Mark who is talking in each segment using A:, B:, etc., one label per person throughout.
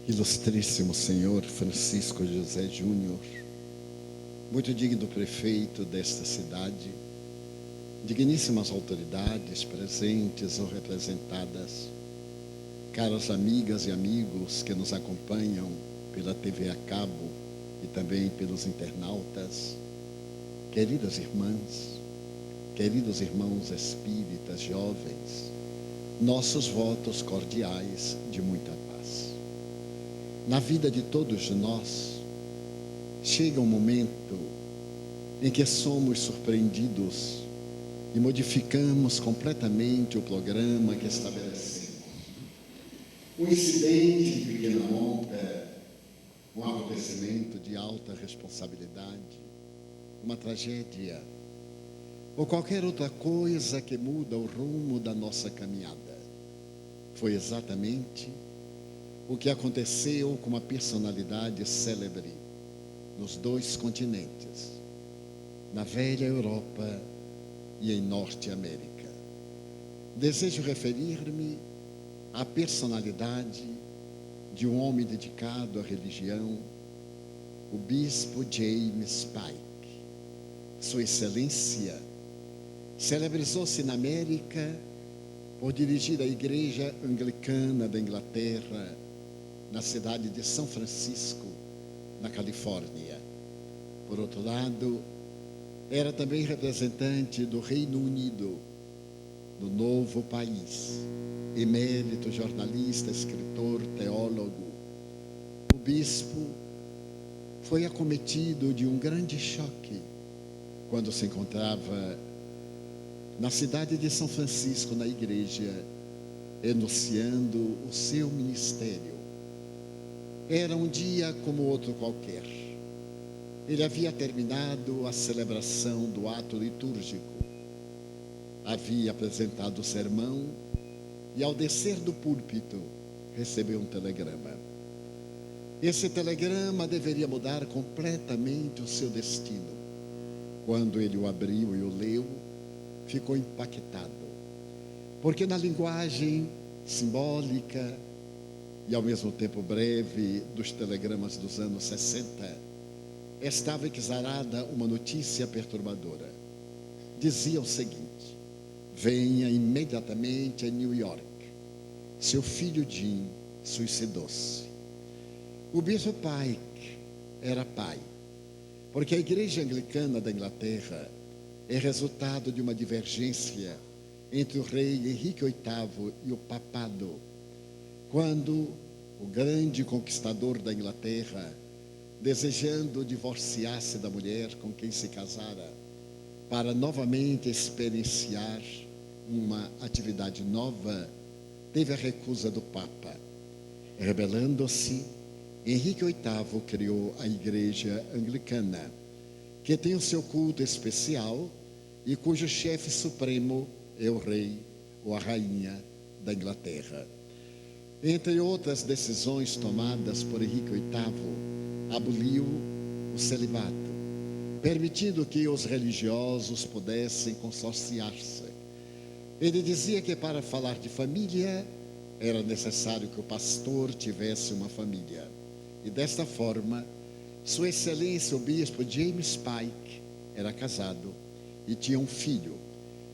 A: Ilustríssimo Senhor Francisco José Júnior, muito digno prefeito desta cidade, digníssimas autoridades presentes ou representadas, caras amigas e amigos que nos acompanham pela TV a cabo e também pelos internautas, queridas irmãs, queridos irmãos espíritas jovens, nossos votos cordiais de muita paz. Na vida de todos nós, chega um momento em que somos surpreendidos e modificamos completamente o programa que estabelecemos. Um incidente de pequena monta, um acontecimento de alta responsabilidade, uma tragédia, ou qualquer outra coisa que muda o rumo da nossa caminhada. Foi exatamente o que aconteceu com uma personalidade célebre nos dois continentes, na velha Europa e em Norte América. Desejo referir-me à personalidade de um homem dedicado à religião, o bispo James Pike. Sua Excelência celebrizou-se na América por dirigir a Igreja Anglicana da Inglaterra, na cidade de São Francisco, na Califórnia. Por outro lado, era também representante do Reino Unido, do novo país, emérito jornalista, escritor, teólogo. O bispo foi acometido de um grande choque quando se encontrava na cidade de São Francisco, na igreja, enunciando o seu ministério. Era um dia como outro qualquer. Ele havia terminado a celebração do ato litúrgico, havia apresentado o sermão e, ao descer do púlpito, recebeu um telegrama. Esse telegrama deveria mudar completamente o seu destino. Quando ele o abriu e o leu, ficou impactado, porque na linguagem simbólica e ao mesmo tempo breve dos telegramas dos anos 60, estava exarada uma notícia perturbadora. Dizia o seguinte: venha imediatamente a New York, seu filho Jim suicidou-se. O bispo Pike era pai, porque a Igreja Anglicana da Inglaterra é resultado de uma divergência entre o rei Henrique VIII e o papado, quando o grande conquistador da Inglaterra, desejando divorciar-se da mulher com quem se casara, para novamente experienciar uma atividade nova, teve a recusa do Papa. Rebelando-se, Henrique VIII criou a Igreja Anglicana, que tem o seu culto especial e cujo chefe supremo é o rei ou a rainha da Inglaterra. Entre outras decisões tomadas por Henrique VIII, aboliu o celibato, permitindo que os religiosos pudessem consorciar-se. Ele dizia que para falar de família era necessário que o pastor tivesse uma família. E desta forma, Sua Excelência o bispo James Pike era casado e tinha um filho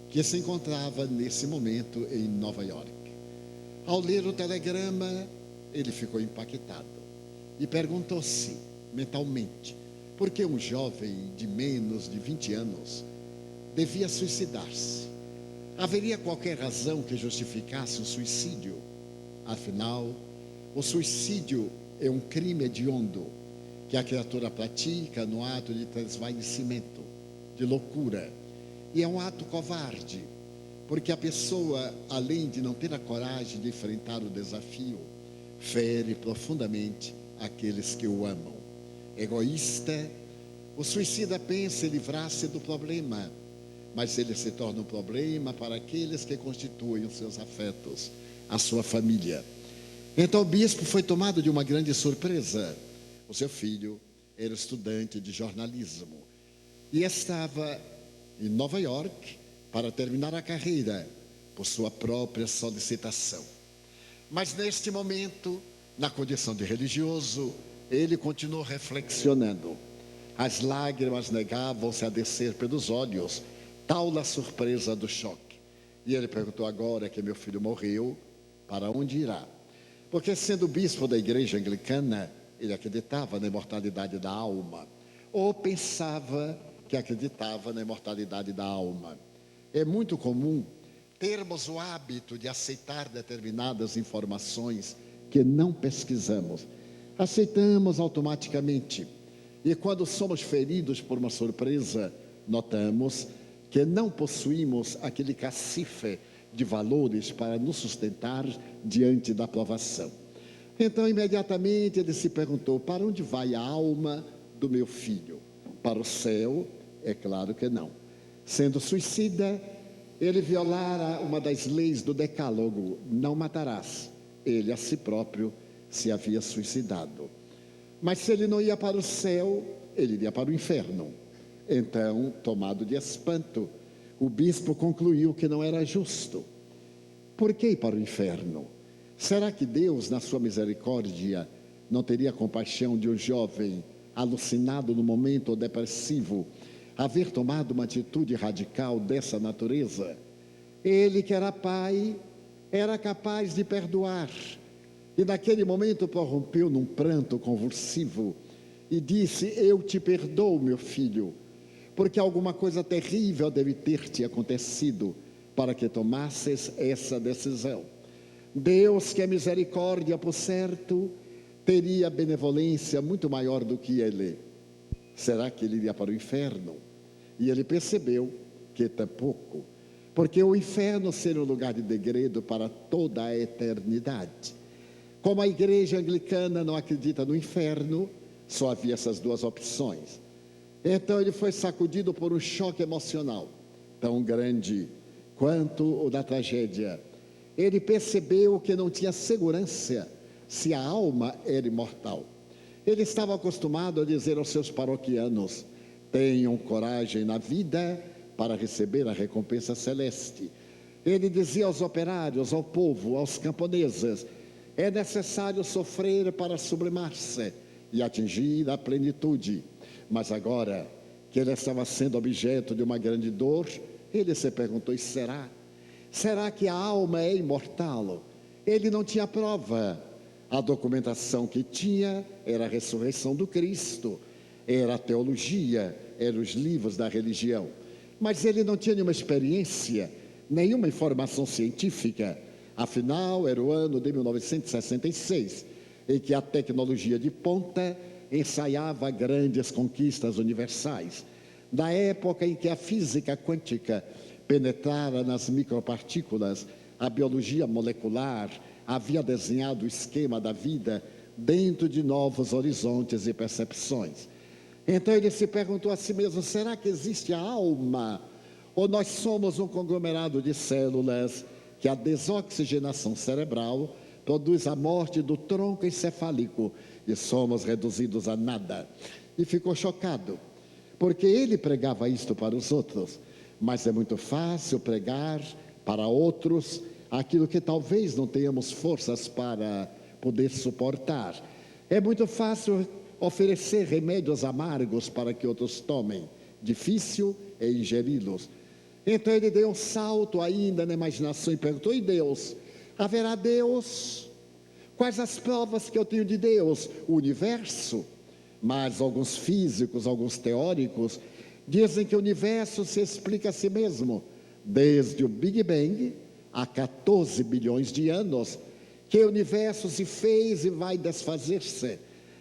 A: que se encontrava nesse momento em Nova York. Ao ler o telegrama, ele ficou impactado e perguntou-se mentalmente por que um jovem de menos de 20 anos devia suicidar-se. Haveria qualquer razão que justificasse o suicídio? Afinal, o suicídio é um crime hediondo que a criatura pratica no ato de desvanecimento, de loucura. E é um ato covarde, porque a pessoa, além de não ter a coragem de enfrentar o desafio, fere profundamente aqueles que o amam. Egoísta, o suicida pensa em livrar-se do problema, mas ele se torna um problema para aqueles que constituem os seus afetos, a sua família. Então o bispo foi tomado de uma grande surpresa. O seu filho era estudante de jornalismo e estava em Nova York para terminar a carreira por sua própria solicitação. Mas neste momento na condição de religioso, ele continuou reflexionando. As lágrimas negavam-se a descer pelos olhos, tal a surpresa do choque. E ele perguntou: agora que meu filho morreu, para onde irá? Porque, sendo bispo da igreja anglicana, ele acreditava na imortalidade da alma, ou pensava que acreditava na imortalidade da alma. É muito comum termos o hábito de aceitar determinadas informações que não pesquisamos. Aceitamos automaticamente. E quando somos feridos por uma surpresa, notamos que não possuímos aquele cacife de valores para nos sustentar diante da provação. Então, imediatamente, ele se perguntou: para onde vai a alma do meu filho? Para o céu? É claro que não. Sendo suicida, ele violara uma das leis do decálogo: não matarás. Ele a si próprio se havia suicidado. Mas se ele não ia para o céu, ele iria para o inferno. Então, tomado de espanto, o bispo concluiu que não era justo. Por que ir para o inferno? Será que Deus, na sua misericórdia, não teria compaixão de um jovem alucinado no momento depressivo, haver tomado uma atitude radical dessa natureza? Ele, que era pai, era capaz de perdoar. E naquele momento prorrompeu num pranto convulsivo e disse: eu te perdoo, meu filho, porque alguma coisa terrível deve ter te acontecido para que tomasses essa decisão. Deus, que é misericórdia, por certo, teria benevolência muito maior do que ele. Será que ele iria para o inferno? E ele percebeu que tampouco, porque o inferno seria um lugar de degredo para toda a eternidade. Como a igreja anglicana não acredita no inferno, só havia essas duas opções. Então ele foi sacudido por um choque emocional tão grande quanto o da tragédia. Ele percebeu que não tinha segurança se a alma era imortal. Ele estava acostumado a dizer aos seus paroquianos: tenham coragem na vida para receber a recompensa celeste. Ele dizia aos operários, ao povo, aos camponeses: é necessário sofrer para sublimar-se e atingir a plenitude. Mas agora que ele estava sendo objeto de uma grande dor, ele se perguntou: e será? Será que a alma é imortal? Ele não tinha prova. A documentação que tinha era a ressurreição do Cristo, era a teologia, eram os livros da religião. Mas ele não tinha nenhuma experiência, nenhuma informação científica. Afinal, era o ano de 1966, em que a tecnologia de ponta ensaiava grandes conquistas universais. Da época em que a física quântica penetrara nas micropartículas, a biologia molecular havia desenhado o esquema da vida dentro de novos horizontes e percepções. Então ele se perguntou a si mesmo: será que existe a alma? Ou nós somos um conglomerado de células que a desoxigenação cerebral produz a morte do tronco encefálico e somos reduzidos a nada? E ficou chocado, porque ele pregava isto para os outros, mas é muito fácil pregar para outros aquilo que talvez não tenhamos forças para poder suportar. É muito fácil oferecer remédios amargos para que outros tomem, difícil é ingeri-los. Então ele deu um salto ainda na imaginação e perguntou: e Deus? Haverá Deus? Quais as provas que eu tenho de Deus? O universo? Mas alguns físicos, alguns teóricos dizem que o universo se explica a si mesmo desde o Big Bang há 14 bilhões de anos, que o universo se fez e vai desfazer-se.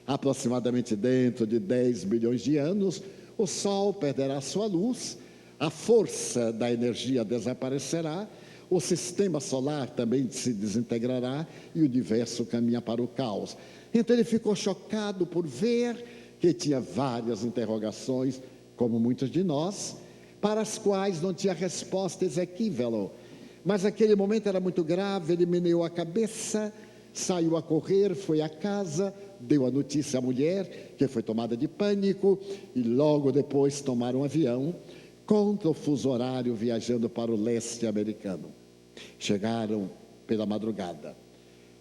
A: Aproximadamente dentro de 10 bilhões de anos, o Sol perderá sua luz, a força da energia desaparecerá, o sistema solar também se desintegrará e o universo caminha para o caos. Então ele ficou chocado por ver que tinha várias interrogações, como muitos de nós, para as quais não tinha resposta exequível. Mas aquele momento era muito grave, ele meneou a cabeça, saiu a correr, foi à casa, deu a notícia à mulher, que foi tomada de pânico, e logo depois tomaram um avião contra o fuso horário, viajando para o leste americano. Chegaram pela madrugada.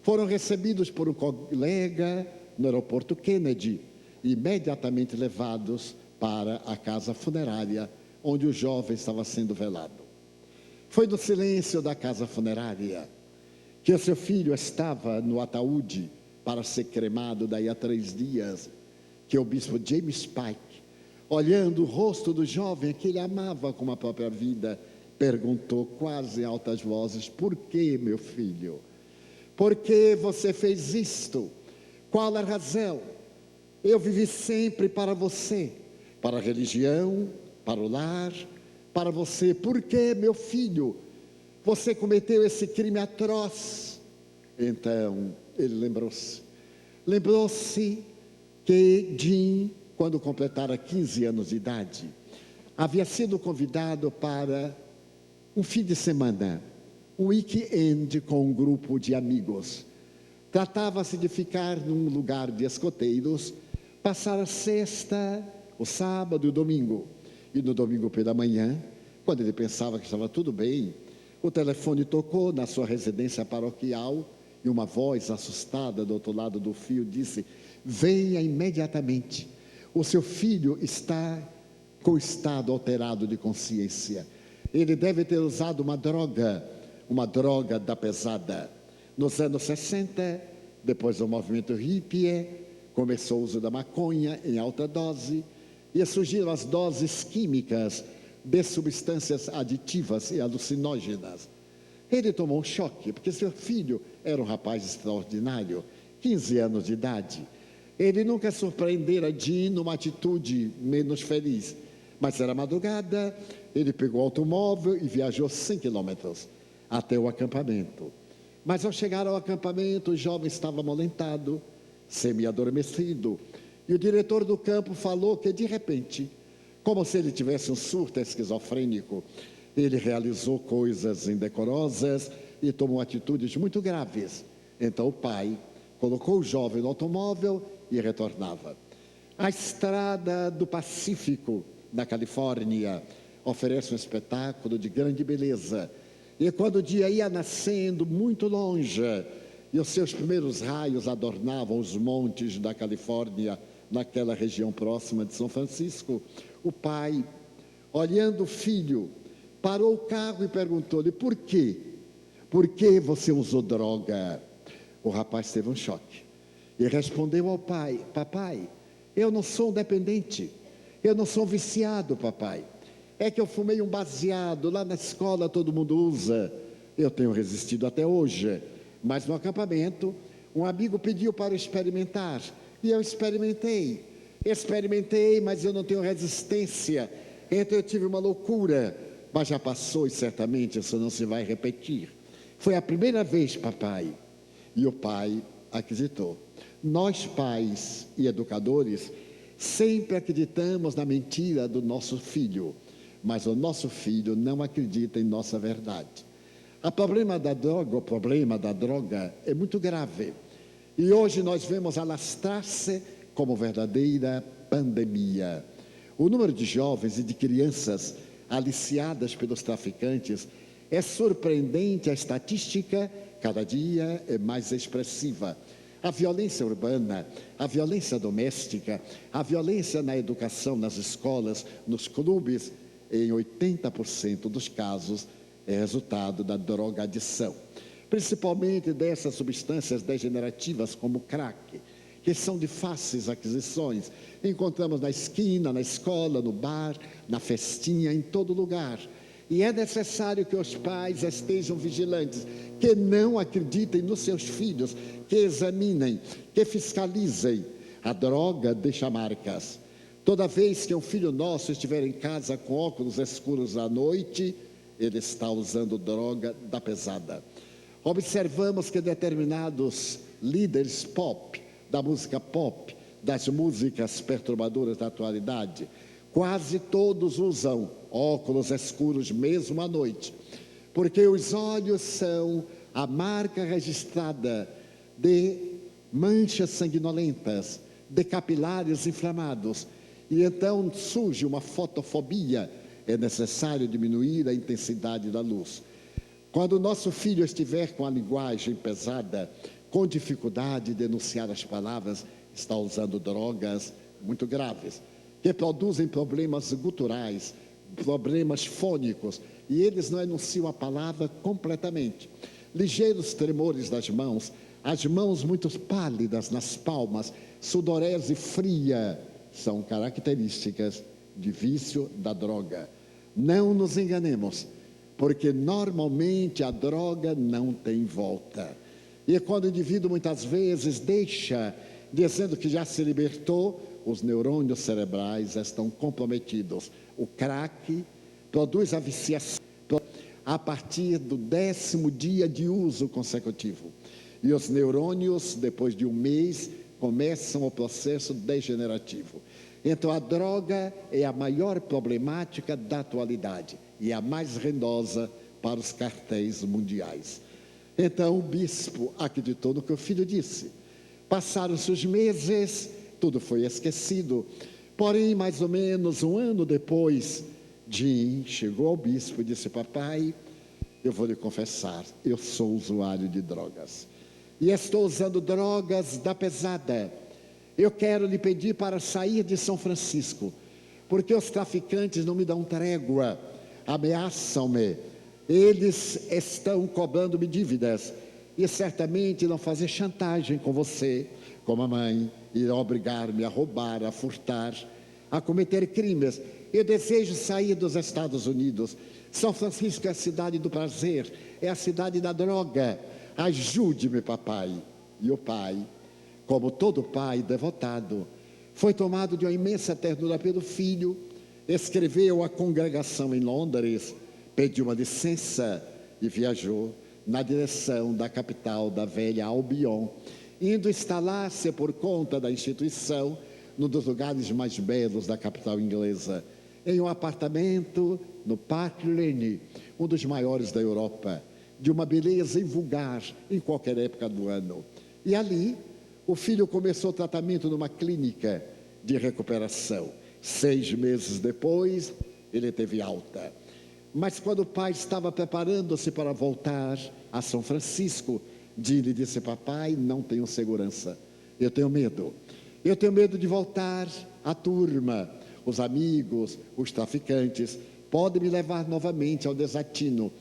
A: Foram recebidos por um colega no aeroporto Kennedy e imediatamente levados para a casa funerária, onde o jovem estava sendo velado. Foi no silêncio da casa funerária que o seu filho estava no ataúde para ser cremado daí a 3 dias, que o bispo James Pike, olhando o rosto do jovem que ele amava como a própria vida, perguntou quase em altas vozes: por que, meu filho? Por que você fez isto? Qual a razão? Eu vivi sempre para você, para a religião, para o lar, para você. Por que, meu filho, você cometeu esse crime atroz? Então, ele lembrou-se que Jim, quando completara 15 anos de idade, havia sido convidado para um fim de semana, um weekend com um grupo de amigos. Tratava-se de ficar num lugar de escoteiros, passar a sexta, o sábado e o domingo. E no domingo pela manhã, quando ele pensava que estava tudo bem, o telefone tocou na sua residência paroquial e uma voz assustada do outro lado do fio disse: venha imediatamente, o seu filho está com estado alterado de consciência. Ele deve ter usado uma droga da pesada. Nos anos 60, depois do movimento hippie, começou o uso da maconha em alta dose e surgiram as doses químicas de substâncias aditivas e alucinógenas. Ele tomou um choque, porque seu filho era um rapaz extraordinário, 15 anos de idade. Ele nunca surpreendera Jim numa atitude menos feliz, mas era madrugada, ele pegou o automóvel e viajou 100 quilômetros até o acampamento. Mas ao chegar ao acampamento, o jovem estava amolentado, semi-adormecido, e o diretor do campo falou que, de repente, como se ele tivesse um surto esquizofrênico, ele realizou coisas indecorosas e tomou atitudes muito graves. Então o pai colocou o jovem no automóvel e retornava. A estrada do Pacífico, na Califórnia, oferece um espetáculo de grande beleza. E quando o dia ia nascendo muito longe, e os seus primeiros raios adornavam os montes da Califórnia, naquela região próxima de São Francisco, o pai, olhando o filho, parou o carro e perguntou-lhe: por quê? Por que você usou droga? O rapaz teve um choque e respondeu ao pai: papai, eu não sou um dependente, eu não sou viciado, papai. É que eu fumei um baseado, lá na escola todo mundo usa. Eu tenho resistido até hoje, mas no acampamento, um amigo pediu para experimentar, e eu experimentei, mas eu não tenho resistência, então eu tive uma loucura, mas já passou e certamente isso não se vai repetir. Foi a primeira vez, papai. E o pai acreditou. Nós, pais e educadores, sempre acreditamos na mentira do nosso filho, mas o nosso filho não acredita em nossa verdade. O problema da droga é muito grave. E hoje nós vemos alastrar-se como verdadeira pandemia. O número de jovens e de crianças aliciadas pelos traficantes é surpreendente. A estatística cada dia é mais expressiva. A violência urbana, a violência doméstica, a violência na educação, nas escolas, nos clubes, em 80% dos casos é resultado da drogadição, principalmente dessas substâncias degenerativas como o crack, que são de fáceis aquisições. Encontramos na esquina, na escola, no bar, na festinha, em todo lugar. E é necessário que os pais estejam vigilantes, que não acreditem nos seus filhos, que examinem, que fiscalizem. A droga deixa marcas. Toda vez que um filho nosso estiver em casa com óculos escuros à noite, ele está usando droga da pesada. Observamos que determinados líderes pop, da música pop, das músicas perturbadoras da atualidade, quase todos usam óculos escuros mesmo à noite, porque os olhos são a marca registrada de manchas sanguinolentas, de capilares inflamados, e então surge uma fotofobia. É necessário diminuir a intensidade da luz. Quando o nosso filho estiver com a linguagem pesada, com dificuldade de enunciar as palavras, está usando drogas muito graves, que produzem problemas guturais, problemas fônicos, e eles não enunciam a palavra completamente. Ligeiros tremores das mãos, as mãos muito pálidas nas palmas, sudorese fria, são características de vício da droga. Não nos enganemos, porque normalmente a droga não tem volta. E quando o indivíduo muitas vezes deixa, dizendo que já se libertou, os neurônios cerebrais estão comprometidos. O crack produz a viciação a partir do 10º dia de uso consecutivo. E os neurônios, depois de um mês, começam o processo degenerativo. Então a droga é a maior problemática da atualidade e a mais rendosa para os cartéis mundiais. Então o bispo acreditou no que o filho disse. Passaram-se os meses, tudo foi esquecido. Porém, mais ou menos um ano depois, Jim chegou ao bispo e disse: papai, eu vou lhe confessar, eu sou usuário de drogas. E estou usando drogas da pesada. Eu quero lhe pedir para sair de São Francisco, porque os traficantes não me dão trégua, ameaçam-me. Eles estão cobrando-me dívidas e certamente irão fazer chantagem com você, com a mãe, irão obrigar-me a roubar, a furtar, a cometer crimes. Eu desejo sair dos Estados Unidos. São Francisco é a cidade do prazer, é a cidade da droga. Ajude-me, papai. E o pai, como todo pai devotado, foi tomado de uma imensa ternura pelo filho, escreveu à congregação em Londres, pediu uma licença e viajou na direção da capital da velha Albion, indo instalar-se por conta da instituição num dos lugares mais belos da capital inglesa, em um apartamento no Park Lane, um dos maiores da Europa, de uma beleza invulgar em qualquer época do ano. E ali, o filho começou o tratamento numa clínica de recuperação. 6 meses depois, ele teve alta. Mas quando o pai estava preparando-se para voltar a São Francisco, Jim lhe disse: papai, não tenho segurança, eu tenho medo. Eu tenho medo de voltar à turma, os amigos, os traficantes, podem me levar novamente ao desatino.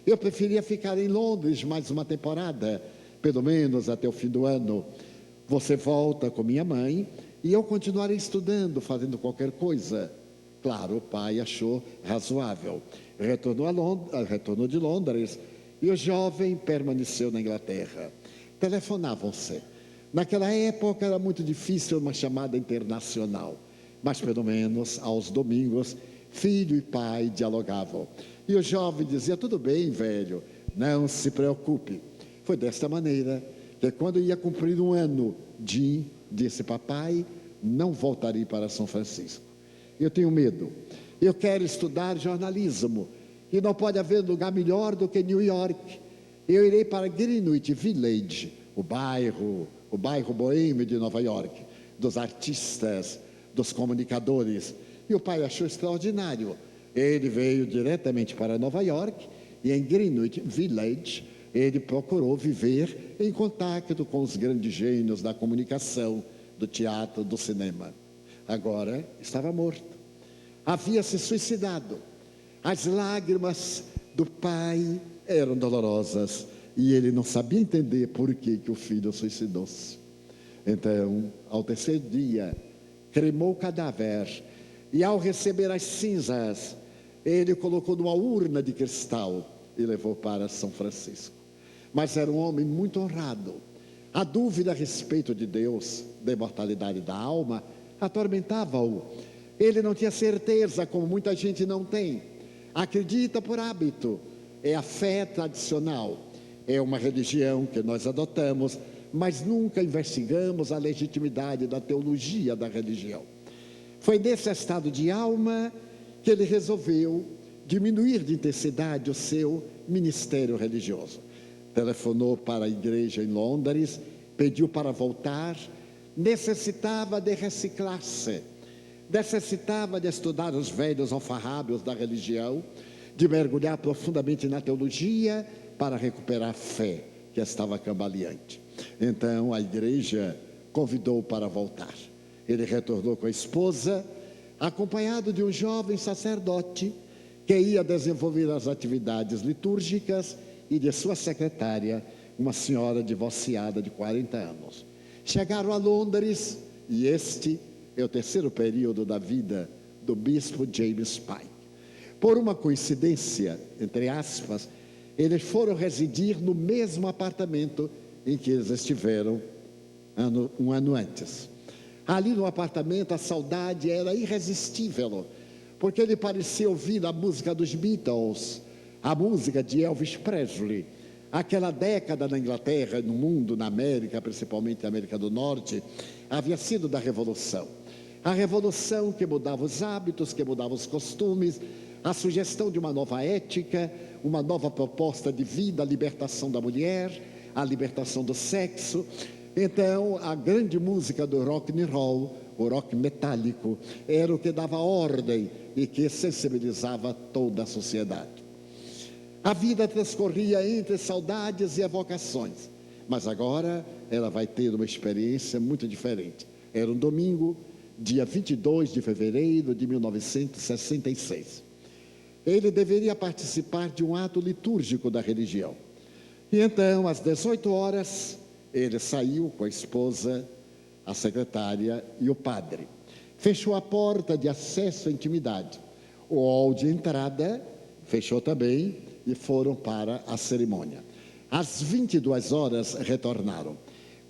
A: Eu preferia ficar em Londres mais uma temporada, pelo menos até o fim do ano. Você volta com minha mãe e eu continuarei estudando, fazendo qualquer coisa. Claro, o pai achou razoável. Retornou de Londres e o jovem permaneceu na Inglaterra. Telefonavam-se. Naquela época era muito difícil uma chamada internacional, mas pelo menos aos domingos, filho e pai dialogavam. E o jovem dizia: tudo bem, velho, não se preocupe. Foi desta maneira que, quando ia cumprir um ano, Jim disse: papai, não voltarei para São Francisco. Eu tenho medo. Eu quero estudar jornalismo e não pode haver lugar melhor do que New York. Eu irei para Greenwich Village, o bairro boêmio de Nova York, dos artistas, dos comunicadores. E o pai achou extraordinário. Ele veio diretamente para Nova York e em Greenwich Village ele procurou viver em contato com os grandes gênios da comunicação, do teatro, do cinema. Agora estava morto. Havia se suicidado. As lágrimas do pai eram dolorosas e ele não sabia entender por que o filho suicidou-se. Então, ao 3º dia, cremou o cadáver e, ao receber as cinzas, ele colocou numa urna de cristal e levou para São Francisco. Mas era um homem muito honrado. A dúvida a respeito de Deus, da imortalidade da alma, atormentava-o. Ele não tinha certeza, como muita gente não tem. Acredita por hábito. É a fé tradicional. É uma religião que nós adotamos, mas nunca investigamos a legitimidade da teologia da religião. Foi nesse estado de alma que ele resolveu diminuir de intensidade o seu ministério religioso. Telefonou para a igreja em Londres, pediu para voltar, necessitava de reciclar-se, necessitava de estudar os velhos alfarrábios da religião, de mergulhar profundamente na teologia para recuperar a fé que estava cambaleante. Então a igreja convidou-o para voltar. Ele retornou com a esposa, acompanhado de um jovem sacerdote que ia desenvolver as atividades litúrgicas e de sua secretária, uma senhora divorciada de 40 anos. Chegaram a Londres e este é o terceiro período da vida do bispo James Pike. Por uma coincidência, entre aspas, eles foram residir no mesmo apartamento em que eles estiveram um ano antes. Ali no apartamento a saudade era irresistível, porque ele parecia ouvir a música dos Beatles, a música de Elvis Presley. Aquela década na Inglaterra, no mundo, na América, principalmente na América do Norte, havia sido da Revolução. A Revolução que mudava os hábitos, que mudava os costumes, a sugestão de uma nova ética, uma nova proposta de vida, a libertação da mulher, a libertação do sexo. Então, a grande música do rock and roll, o rock metálico, era o que dava ordem e que sensibilizava toda a sociedade. A vida transcorria entre saudades e evocações, mas agora ela vai ter uma experiência muito diferente. Era um domingo, dia 22 de fevereiro de 1966. Ele deveria participar de um ato litúrgico da religião. E então, às 18 horas, ele saiu com a esposa, a secretária e o padre. Fechou a porta de acesso à intimidade. O hall de entrada fechou também e foram para a cerimônia. Às 22 horas retornaram.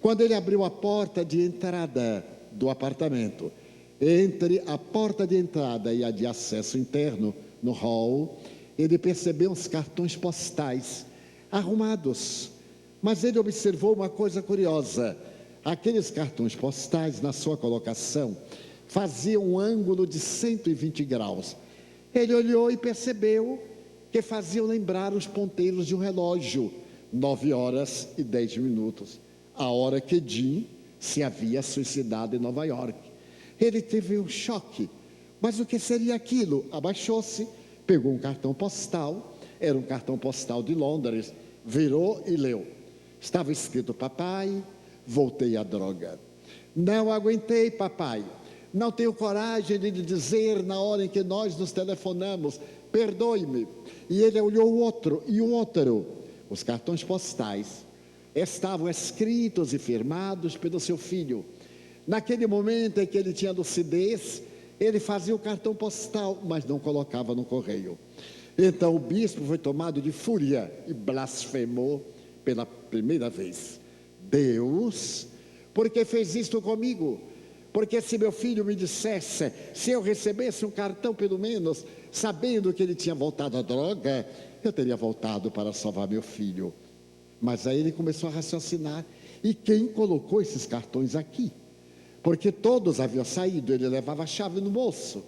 A: Quando ele abriu a porta de entrada do apartamento, entre a porta de entrada e a de acesso interno, no hall, ele percebeu uns cartões postais arrumados. Mas ele observou uma coisa curiosa. Aqueles cartões postais, na sua colocação, faziam um ângulo de 120 graus. Ele olhou e percebeu que faziam lembrar os ponteiros de um relógio, 9 horas e 10 minutos, a hora que Jim se havia suicidado em Nova York. Ele teve um choque. Mas o que seria aquilo? Abaixou-se, pegou um cartão postal, era um cartão postal de Londres, virou e leu. Estava escrito: papai, voltei à droga. Não aguentei, papai. Não tenho coragem de lhe dizer na hora em que nós nos telefonamos, perdoe-me. E ele olhou o outro e o outro. Os cartões postais estavam escritos e firmados pelo seu filho. Naquele momento em que ele tinha lucidez, ele fazia o cartão postal, mas não colocava no correio. Então o bispo foi tomado de fúria e blasfemou pela primeira vez. Deus, por que fez isto comigo? Porque se meu filho me dissesse, se eu recebesse um cartão pelo menos, sabendo que ele tinha voltado à droga, eu teria voltado para salvar meu filho. Mas aí ele começou a raciocinar. E quem colocou esses cartões aqui? Porque todos haviam saído, ele levava a chave no bolso.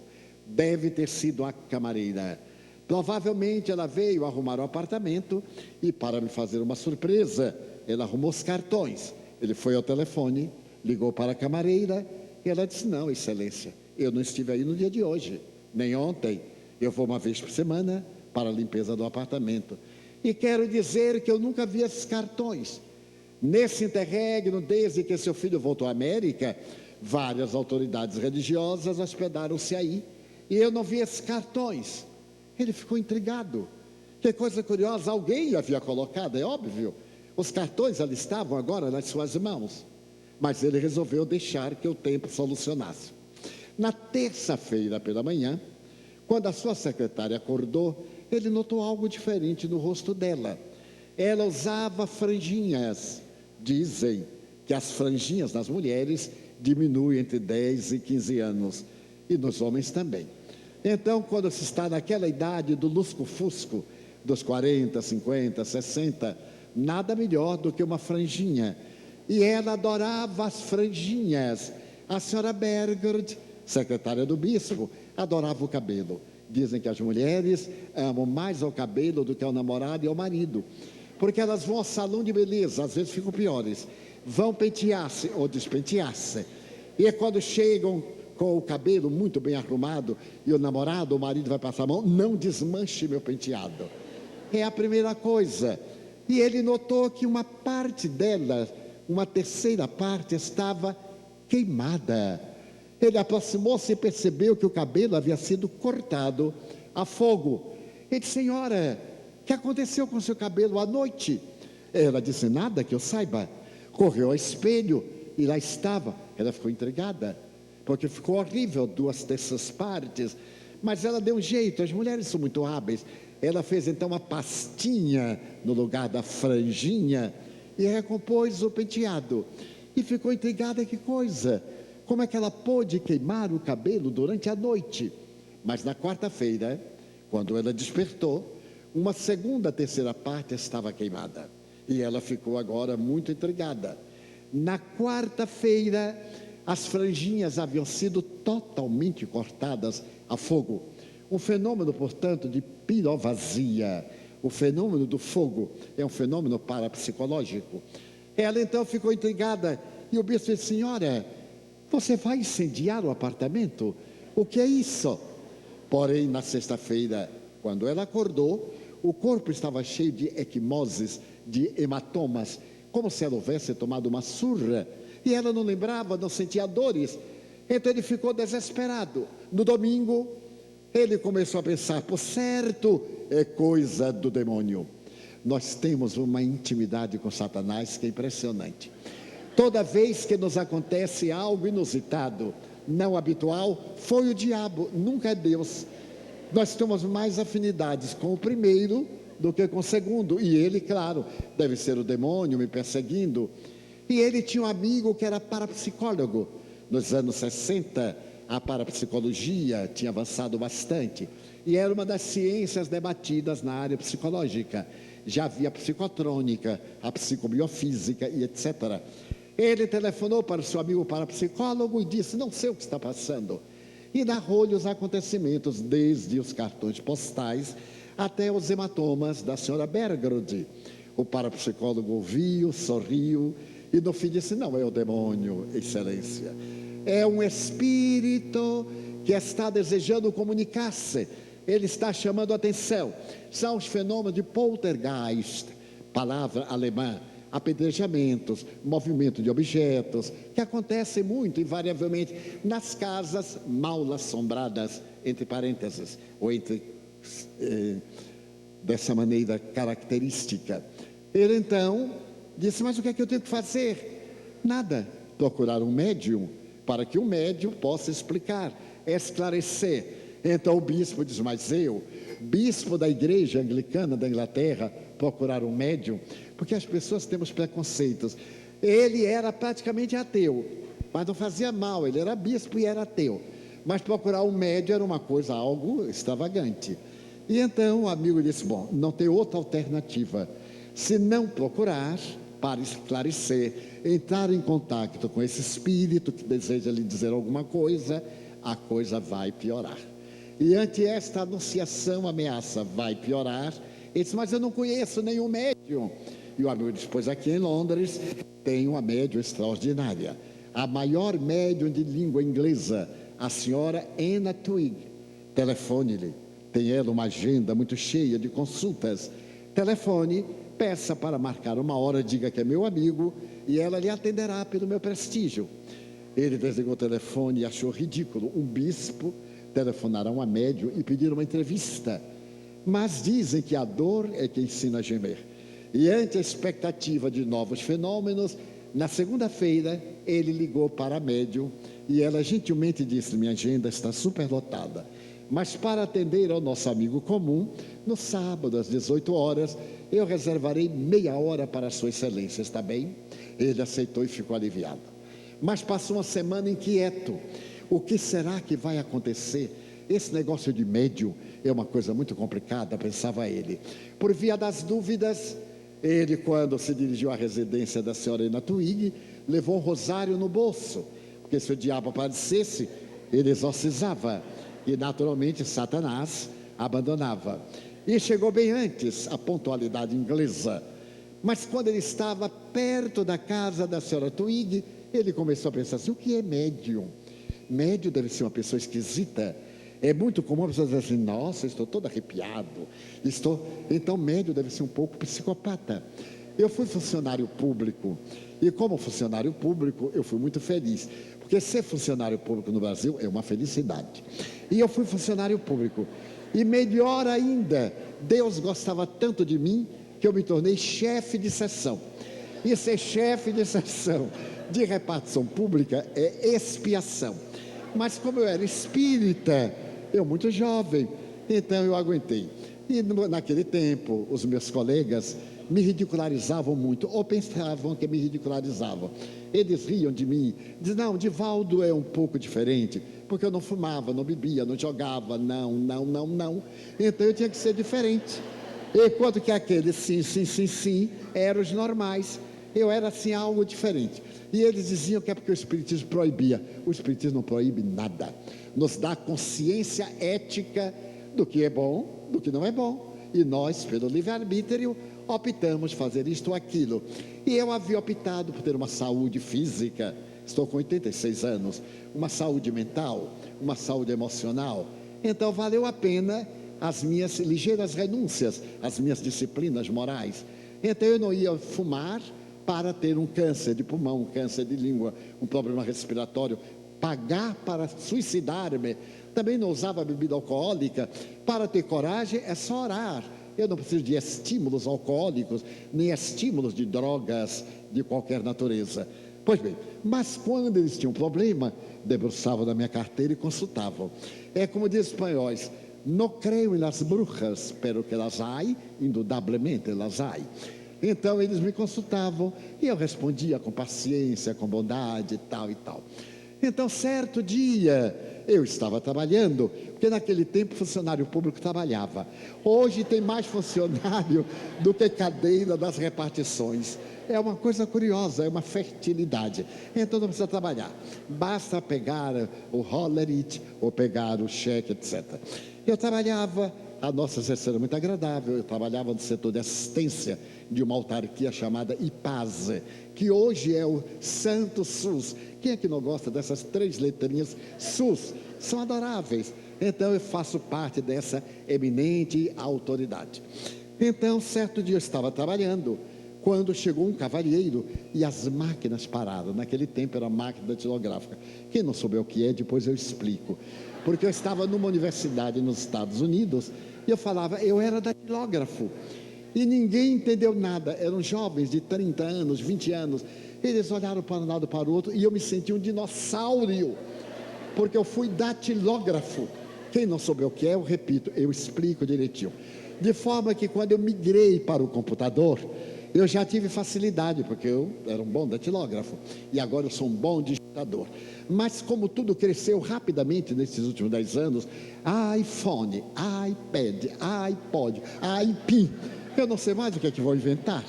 A: Deve ter sido a camareira. Provavelmente ela veio arrumar o apartamento e, para me fazer uma surpresa, ela arrumou os cartões. Ele foi ao telefone, ligou para a camareira e ela disse: não, excelência, eu não estive aí no dia de hoje, nem ontem. Eu vou uma vez por semana para a limpeza do apartamento. E quero dizer que eu nunca vi esses cartões. Nesse interregno, desde que seu filho voltou à América, várias autoridades religiosas hospedaram-se aí. E eu não vi esses cartões. Ele ficou intrigado. Que coisa curiosa, alguém havia colocado, é óbvio. Os cartões ali estavam agora nas suas mãos. Mas ele resolveu deixar que o tempo solucionasse. Na terça-feira pela manhã, quando a sua secretária acordou, ele notou algo diferente no rosto dela. Ela usava franjinhas. Dizem que as franjinhas nas mulheres diminuem entre 10 e 15 anos. E nos homens também. Então, quando se está naquela idade do lusco-fusco, dos 40, 50, 60, nada melhor do que uma franjinha. E ela adorava as franjinhas. A senhora Bergerd, secretária do bispo, adorava o cabelo. Dizem que as mulheres amam mais ao cabelo do que ao namorado e ao marido. Porque elas vão ao salão de beleza, às vezes ficam piores. Vão pentear-se ou despentear-se. E quando chegam com o cabelo muito bem arrumado e o namorado, o marido vai passar a mão: não desmanche meu penteado. É a primeira coisa. E ele notou que uma parte dela, uma terceira parte, estava queimada. Ele aproximou-se e percebeu que o cabelo havia sido cortado a fogo. Ele disse: senhora, o que aconteceu com o seu cabelo à noite? Ela disse: nada que eu saiba. Correu ao espelho e lá estava. Ela ficou intrigada, porque ficou horrível, 2/3 partes. Mas ela deu um jeito, as mulheres são muito hábeis. Ela fez então uma pastinha no lugar da franjinha e recompôs o penteado. E ficou intrigada: que coisa, como é que ela pôde queimar o cabelo durante a noite? Mas na quarta-feira, quando ela despertou, uma segunda terceira parte estava queimada. E ela ficou agora muito intrigada. Na quarta-feira, as franjinhas haviam sido totalmente cortadas a fogo. Um fenômeno, portanto, de pirovasia. O fenômeno do fogo é um fenômeno parapsicológico. Ela então ficou intrigada e o bispo disse: senhora, você vai incendiar o apartamento? O que é isso? Porém, na sexta-feira, quando ela acordou, o corpo estava cheio de equimoses, de hematomas, como se ela houvesse tomado uma surra. E ela não lembrava, não sentia dores. Então ele ficou desesperado. No domingo, ele começou a pensar: por certo, é coisa do demônio. Nós temos uma intimidade com Satanás que é impressionante. Toda vez que nos acontece algo inusitado, não habitual, foi o diabo, nunca é Deus. Nós temos mais afinidades com o primeiro do que com o segundo. E ele, claro, deve ser o demônio me perseguindo. E ele tinha um amigo que era parapsicólogo. Nos anos 60, a parapsicologia tinha avançado bastante. E era uma das ciências debatidas na área psicológica. Já havia a psicotrônica, a psicobiofísica e etc. Ele telefonou para o seu amigo parapsicólogo e disse: não sei o que está passando. E narrou-lhe os acontecimentos, desde os cartões postais até os hematomas da senhora Bergerud. O parapsicólogo ouviu, sorriu e no fim disse: não é o demônio, excelência. É um espírito que está desejando comunicar-se. Ele está chamando a atenção. São os fenômenos de poltergeist, palavra alemã, apedrejamentos, movimento de objetos, que acontecem muito, invariavelmente, nas casas mal assombradas, entre parênteses, ou dessa maneira característica. Ele então disse: mas o que é que eu tenho que fazer? Nada, procurar um médium, para que o médium possa explicar, esclarecer. Então o bispo diz: mas eu, bispo da igreja anglicana da Inglaterra, procurar um médium? Porque as pessoas temos preconceitos. Ele era praticamente ateu, mas não fazia mal, ele era bispo e era ateu. Mas procurar um médium era uma coisa, algo extravagante. E então o amigo disse: bom, não tem outra alternativa, se não procurar para esclarecer, entrar em contato com esse espírito que deseja lhe dizer alguma coisa, a coisa vai piorar. E ante esta anunciação, ameaça, vai piorar, ele disse: mas eu não conheço nenhum médium. E o amigo disse: pois aqui em Londres tem uma médium extraordinária, a maior médium de língua inglesa, a senhora Anna Twigg. Telefone-lhe, tem ela uma agenda muito cheia de consultas. Telefone, peça para marcar uma hora, diga que é meu amigo e ela lhe atenderá pelo meu prestígio. Ele desligou o telefone e achou ridículo um bispo telefonar a uma médium e pedir uma entrevista. Mas dizem que a dor é que ensina a gemer. E ante a expectativa de novos fenômenos, na segunda-feira ele ligou para a médium e ela gentilmente disse: minha agenda está superlotada, mas para atender ao nosso amigo comum, no sábado às 18 horas, eu reservarei meia hora para a sua excelência, está bem? Ele aceitou e ficou aliviado. Mas passou uma semana inquieto. O que será que vai acontecer? Esse negócio de médium é uma coisa muito complicada, pensava ele. Por via das dúvidas, ele, quando se dirigiu à residência da senhora Anna Twigg, levou um rosário no bolso, porque se o diabo aparecesse, ele exorcizava, e naturalmente Satanás abandonava. E chegou bem antes, a pontualidade inglesa. Mas quando ele estava perto da casa da senhora Twigg, ele começou a pensar assim: o que é médium? Médium deve ser uma pessoa esquisita. É muito comum a pessoa dizer assim: nossa, estou todo arrepiado. Então, médium deve ser um pouco psicopata. Eu fui funcionário público, e como funcionário público eu fui muito feliz, porque ser funcionário público no Brasil é uma felicidade. E eu fui funcionário público, e melhor ainda, Deus gostava tanto de mim que eu me tornei chefe de seção. E ser chefe de seção de repartição pública é expiação. Mas como eu era espírita, eu muito jovem, então eu aguentei. E naquele tempo, os meus colegas me ridicularizavam muito, ou pensavam que me ridicularizavam. Eles riam de mim, diziam: não, Divaldo é um pouco diferente, porque eu não fumava, não bebia, não jogava, não. Então eu tinha que ser diferente. Enquanto que aqueles sim, eram os normais. Eu era assim, algo diferente. E eles diziam que é porque o Espiritismo proibia. O Espiritismo não proíbe nada. Nos dá consciência ética do que é bom, do que não é bom. E nós, pelo livre-arbítrio, optamos fazer isto ou aquilo. E eu havia optado por ter uma saúde física, estou com 86 anos, uma saúde mental, uma saúde emocional. Então valeu a pena as minhas ligeiras renúncias, as minhas disciplinas morais. Então eu não ia fumar para ter um câncer de pulmão, um câncer de língua, um problema respiratório, pagar para suicidar-me. Também não usava bebida alcoólica. Para ter coragem é só orar. Eu não preciso de estímulos alcoólicos, nem estímulos de drogas de qualquer natureza. Pois bem, mas quando eles tinham problema, debruçavam na minha carteira e consultavam. É como dizem os espanhóis: no creio em las brujas, pero que las hay, indudablemente las hay. Então eles me consultavam e eu respondia com paciência, com bondade, tal e tal. Então, certo dia, eu estava trabalhando, porque naquele tempo funcionário público trabalhava. Hoje tem mais funcionário do que cadeira das repartições. É uma coisa curiosa, é uma fertilidade. Então não precisa trabalhar, basta pegar o Hollerith ou pegar o cheque, etc. Eu trabalhava, a nossa sessão era muito agradável, eu trabalhava no setor de assistência de uma autarquia chamada IPASE, que hoje é o Santo SUS. Quem é que não gosta dessas 3 letrinhas SUS? São adoráveis. Então eu faço parte dessa eminente autoridade. Então, certo dia eu estava trabalhando, quando chegou um cavalheiro e as máquinas pararam. Naquele tempo era máquina datilográfica. Quem não souber o que é, depois eu explico. Porque eu estava numa universidade nos Estados Unidos e eu falava, eu era datilógrafo. E ninguém entendeu nada. Eram jovens de 30 anos, 20 anos. Eles olharam para um lado para o outro e eu me senti um dinossauro, porque eu fui datilógrafo. Quem não souber o que é, eu repito, eu explico direitinho. De forma que quando eu migrei para o computador, eu já tive facilidade, porque eu era um bom datilógrafo. E agora eu sou um bom digitador. Mas como tudo cresceu rapidamente nesses últimos 10 anos, iPhone, iPad, iPod, iPin, eu não sei mais o que é que vou inventar.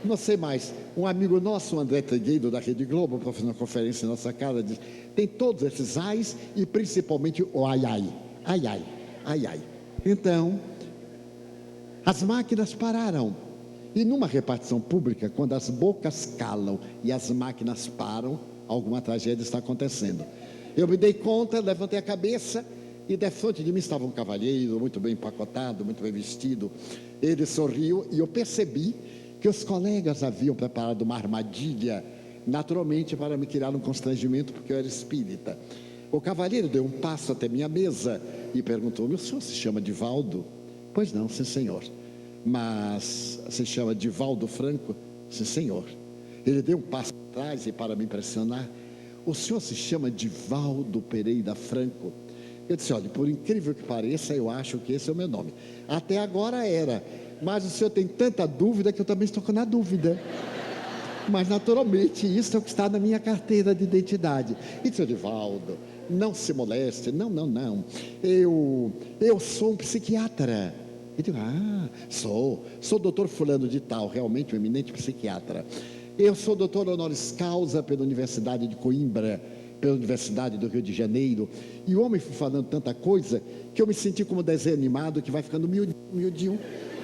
A: Não sei mais. Um amigo nosso, o André Trigueiro, da Rede Globo, para fazer uma conferência em nossa casa, diz: tem todos esses ais e principalmente o ai. Então, as máquinas pararam. E numa repartição pública, quando as bocas calam e as máquinas param, alguma tragédia está acontecendo. Eu me dei conta, levantei a cabeça e de frente de mim estava um cavalheiro, muito bem empacotado, muito bem vestido. Ele sorriu e eu percebi que os colegas haviam preparado uma armadilha, naturalmente para me criar um constrangimento, porque eu era espírita. O cavalheiro deu um passo até minha mesa e perguntou: o senhor se chama Divaldo? Pois não, sim senhor. Mas se chama Divaldo Franco? Sim senhor. Ele deu um passo atrás e, para me impressionar: o senhor se chama Divaldo Pereira Franco? Eu disse: olha, por incrível que pareça, eu acho que esse é o meu nome. Até agora era, mas o senhor tem tanta dúvida que eu também estou na dúvida. Mas naturalmente isso é o que está na minha carteira de identidade. E disse: Divaldo, não se moleste, não. Eu sou um psiquiatra. Eu digo: sou doutor fulano de tal, realmente um eminente psiquiatra. Eu sou doutor honoris causa pela Universidade de Coimbra, pela Universidade do Rio de Janeiro. E o homem foi falando tanta coisa que eu me senti como desenho animado que vai ficando miudinho.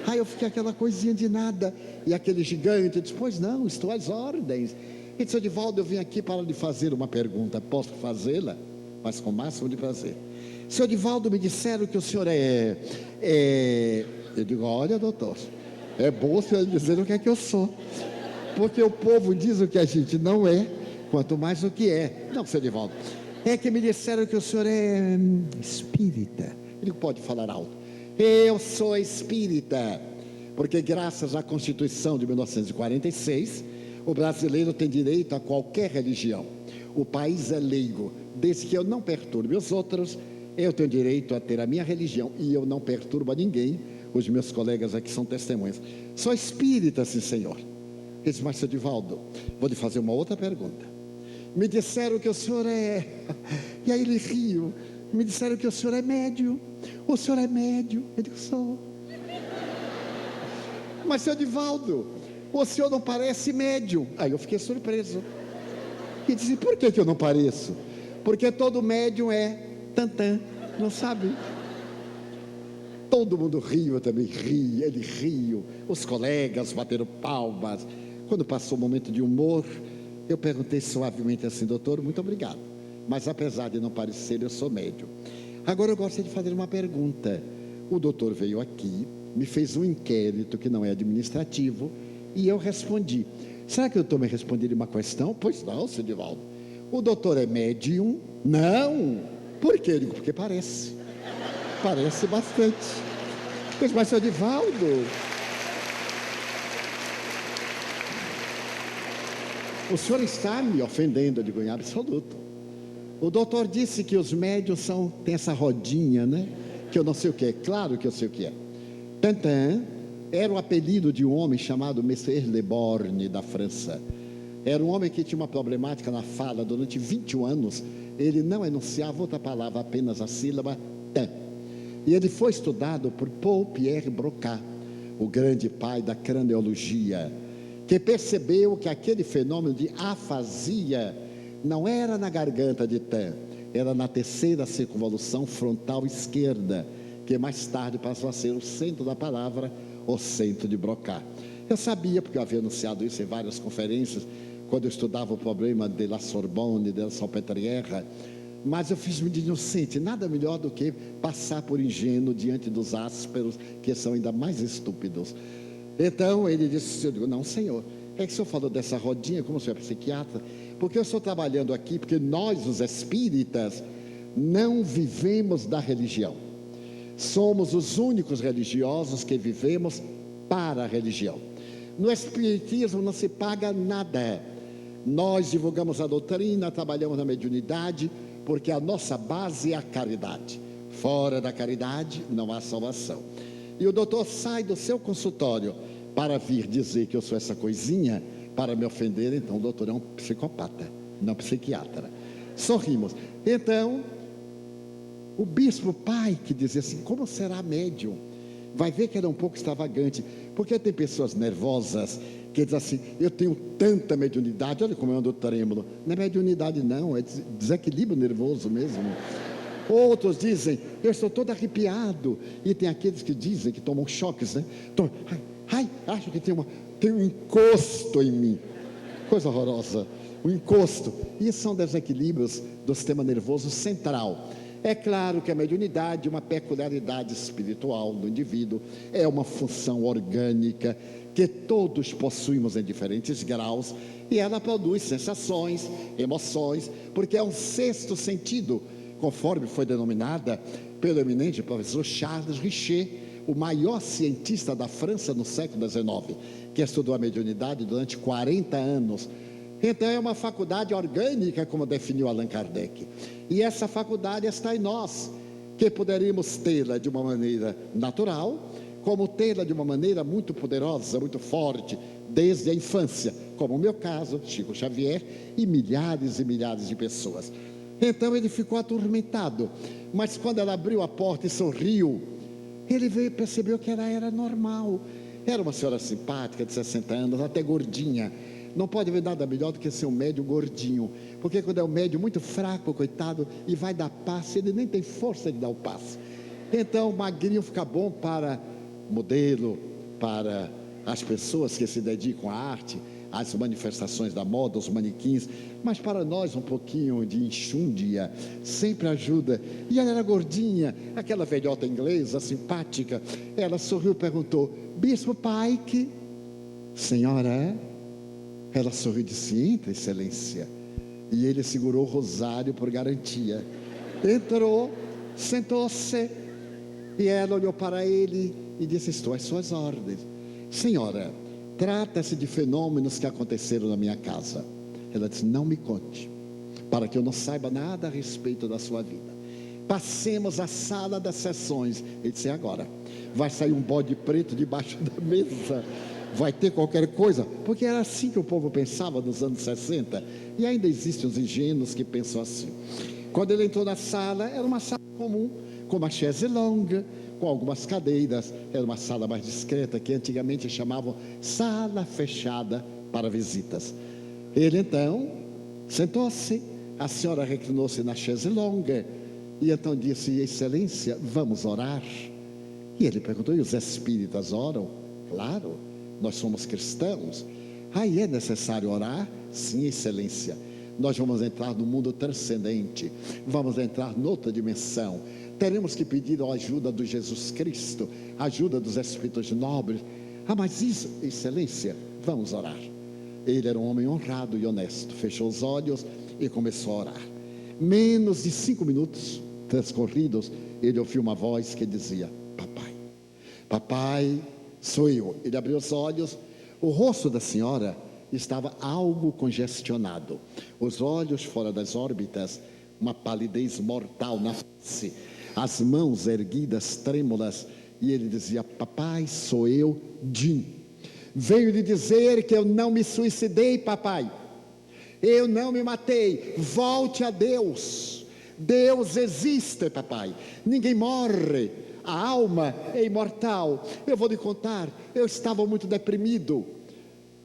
A: Aí eu fiquei aquela coisinha de nada. E aquele gigante disse: pois não, estou às ordens. Ele disse: Divaldo, eu vim aqui para lhe fazer uma pergunta. Posso fazê-la? mas com o máximo de prazer. Senhor Divaldo, me disseram que o senhor Eu digo, olha, doutor, é bom o senhor dizer o que é que eu sou. Porque o povo diz o que a gente não é, quanto mais o que é. Não, senhor Divaldo, é que me disseram que o senhor é espírita. Ele pode falar alto. Eu sou espírita, porque graças à Constituição de 1946, o brasileiro tem direito a qualquer religião. O país é leigo. Desde que eu não perturbe os outros, eu tenho direito a ter a minha religião e eu não perturbo a ninguém. Os meus colegas aqui são testemunhas. Sou espírita, sim, senhor. Ele disse, mas, senhor Divaldo, vou lhe fazer uma outra pergunta. Me disseram que o senhor é... E aí ele riu. Me disseram que o senhor é médio. O senhor é médio? Eu digo, sou. Mas, senhor Divaldo, o senhor não parece médio. Aí eu fiquei surpreso. E disse, por que eu não pareço? Porque todo médium é tantã, não sabe? Todo mundo riu, eu também ri, ele riu, os colegas bateram palmas. Quando passou o momento de humor, eu perguntei suavemente assim, doutor, muito obrigado, mas apesar de não parecer, eu sou médium. Agora eu gostaria de fazer uma pergunta. O doutor veio aqui, me fez um inquérito que não é administrativo, e eu respondi. Será que o doutor me respondeu uma questão? Pois não, senhor Divaldo. O doutor é médium? Não. Por quê? Eu digo, porque parece. Parece bastante. Pois, mas, senhor Divaldo, o senhor está me ofendendo, eu digo, em absoluto. O doutor disse que os médiuns tem essa rodinha, né? Que eu não sei o que é. Claro que eu sei o que é. Tantan era o apelido de um homem chamado Monsieur Le Borgne, da França. Era um homem que tinha uma problemática na fala. Durante 21 anos, ele não enunciava outra palavra, apenas a sílaba tan. E ele foi estudado por Paul Pierre Broca, o grande pai da craneologia, que percebeu que aquele fenômeno de afasia não era na garganta de tan, era na terceira circunvolução frontal esquerda, que mais tarde passou a ser o centro da palavra, o centro de Broca. Eu sabia, porque eu havia anunciado isso em várias conferências, quando eu estudava o problema de la Sorbonne, de la Salpêtrière, mas eu fiz-me de inocente, nada melhor do que passar por ingênuo diante dos ásperos, que são ainda mais estúpidos. Então ele disse, eu digo, não, senhor, é que o senhor falou dessa rodinha, como o senhor é psiquiatra, porque eu estou trabalhando aqui, porque nós, os espíritas, não vivemos da religião. Somos os únicos religiosos que vivemos para a religião. No espiritismo não se paga nada. Nós divulgamos a doutrina, trabalhamos na mediunidade, porque a nossa base é a caridade. Fora da caridade não há salvação. E o doutor sai do seu consultório para vir dizer que eu sou essa coisinha, para me ofender. Então o doutor é um psicopata, não psiquiatra. Sorrimos. Então o bispo pai que dizia assim, como será médium? Vai ver que era um pouco extravagante, porque tem pessoas nervosas que dizem assim, eu tenho tanta mediunidade, olha como eu ando trêmulo. Não é mediunidade não, é desequilíbrio nervoso mesmo. Outros dizem, eu estou todo arrepiado. E tem aqueles que dizem que tomam choques, né? Acho que tem um encosto em mim. Coisa horrorosa, um encosto. E são desequilíbrios do sistema nervoso central. É claro que a mediunidade é uma peculiaridade espiritual do indivíduo, é uma função orgânica que todos possuímos em diferentes graus, e ela produz sensações, emoções, porque é um sexto sentido, conforme foi denominada pelo eminente professor Charles Richer, o maior cientista da França no século XIX, que estudou a mediunidade durante 40 anos. Então é uma faculdade orgânica, como definiu Allan Kardec. E essa faculdade está em nós, que poderíamos tê-la de uma maneira natural, como tê-la de uma maneira muito poderosa, muito forte, desde a infância, como o meu caso, Chico Xavier, e milhares de pessoas. Então ele ficou atormentado, mas quando ela abriu a porta e sorriu, ele percebeu que ela era normal. Era uma senhora simpática, de 60 anos, até gordinha. Não pode haver nada melhor do que ser um médium gordinho, porque quando é um médium muito fraco, coitado, e vai dar passe, ele nem tem força de dar o passe. Então, magrinho fica bom para modelo, para as pessoas que se dedicam à arte, as manifestações da moda, os manequins, mas para nós um pouquinho de enxúndia sempre ajuda. E ela era gordinha, aquela velhota inglesa, simpática. Ela sorriu e perguntou: Bispo Pike, senhora é? Ela sorriu e disse: entra, excelência. E ele segurou o rosário por garantia. Entrou, sentou-se, e ela olhou para ele e disse: estou às suas ordens. Senhora, trata-se de fenômenos que aconteceram na minha casa. Ela disse: não me conte, para que eu não saiba nada a respeito da sua vida. Passemos à sala das sessões. Ele disse: agora vai sair um bode preto debaixo da mesa, vai ter qualquer coisa, porque era assim que o povo pensava nos anos 60, e ainda existem os ingênuos que pensam assim. Quando ele entrou na sala, era uma sala comum, com uma chaise longue, com algumas cadeiras. Era uma sala mais discreta, que antigamente chamavam sala fechada para visitas. Ele então sentou-se, a senhora reclinou-se na chaise longue, e então disse: excelência, vamos orar? E ele perguntou: e os espíritas oram? Claro, nós somos cristãos. Aí é necessário orar? Sim, excelência. Nós vamos entrar no mundo transcendente, vamos entrar noutra dimensão. Teremos que pedir a ajuda do Jesus Cristo, a ajuda dos espíritos nobres. Ah, mas isso, excelência, vamos orar. Ele era um homem honrado e honesto, fechou os olhos e começou a orar. Menos de 5 minutos transcorridos, ele ouviu uma voz que dizia: papai, papai, sou eu. Ele abriu os olhos, o rosto da senhora estava algo congestionado, os olhos fora das órbitas, uma palidez mortal na face, as mãos erguidas, trêmulas, e ele dizia: papai, sou eu, Jim. Venho lhe dizer que eu não me suicidei, papai, eu não me matei. Volte a Deus. Deus existe, papai. Ninguém morre, a alma é imortal. Eu vou lhe contar, eu estava muito deprimido,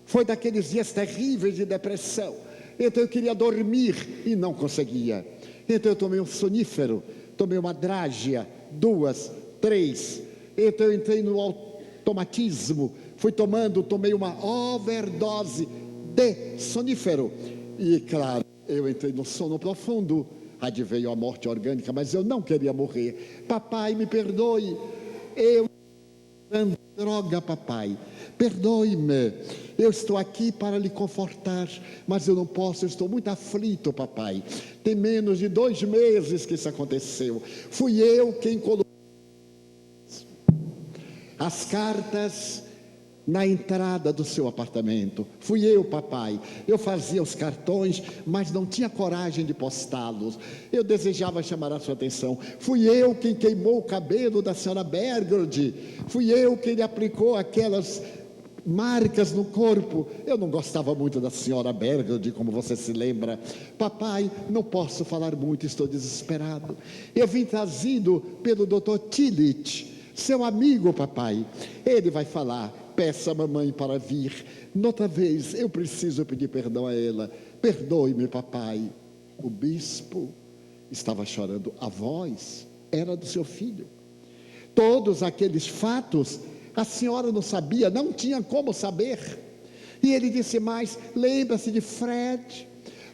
A: foi daqueles dias terríveis de depressão. Então eu queria dormir e não conseguia. Então eu tomei um sonífero, tomei uma Drágia, 2, 3. Então eu entrei no automatismo, fui tomando, tomei uma overdose de sonífero. E claro, eu entrei no sono profundo. Adveio a morte orgânica, mas eu não queria morrer. Papai, me perdoe, eu ando droga, papai, perdoe-me. Eu estou aqui para lhe confortar, mas eu não posso, eu estou muito aflito, papai. Tem menos de 2 meses que isso aconteceu. Fui eu quem colocou as cartas na entrada do seu apartamento. Fui eu, papai. Eu fazia os cartões, mas não tinha coragem de postá-los. Eu desejava chamar a sua atenção. Fui eu quem queimou o cabelo da senhora Bergold. Fui eu quem lhe aplicou aquelas marcas no corpo. Eu não gostava muito da senhora Bergold, como você se lembra. Papai, não posso falar muito, estou desesperado. Eu vim trazido pelo Dr. Tillich, seu amigo, papai. Ele vai falar. Peça a mamãe para vir. Noutra vez, eu preciso pedir perdão a ela. Perdoe-me, papai. O bispo estava chorando. A voz era do seu filho. Todos aqueles fatos, a senhora não sabia, não tinha como saber. E ele disse mais: lembra-se de Fred,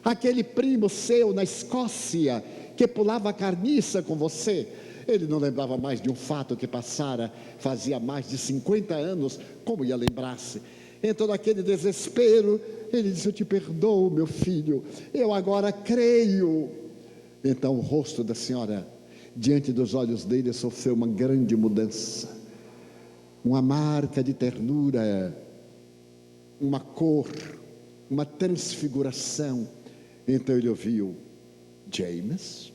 A: aquele primo seu na Escócia, que pulava a carniça com você? Ele não lembrava mais de um fato que passara fazia mais de 50 anos, como ia lembrar-se? Entrou naquele desespero, ele disse: eu te perdoo, meu filho, eu agora creio. Então o rosto da senhora, diante dos olhos dele, sofreu uma grande mudança, uma marca de ternura, uma cor, uma transfiguração. Então ele ouviu: James,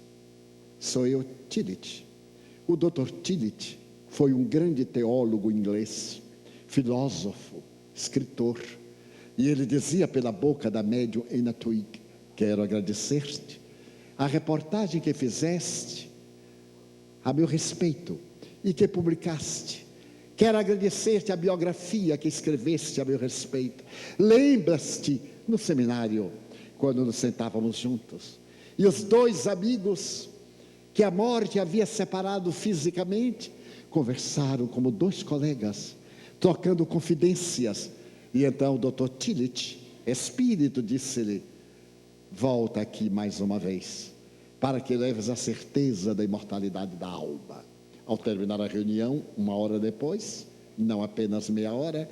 A: sou eu, Tillich. O Dr. Tillich foi um grande teólogo inglês, filósofo, escritor, e ele dizia pela boca da médium Anna Twigg: quero agradecer-te a reportagem que fizeste a meu respeito e que publicaste. Quero agradecer-te a biografia que escreveste a meu respeito. Lembras-te no seminário, quando nos sentávamos juntos, e os 2 amigos que a morte havia separado fisicamente, conversaram como 2 colegas, trocando confidências. E então o Dr. Tillich Espírito, disse-lhe, volta aqui mais uma vez, para que leves a certeza da imortalidade da alma. Ao terminar a reunião, 1 hora depois, não apenas meia hora,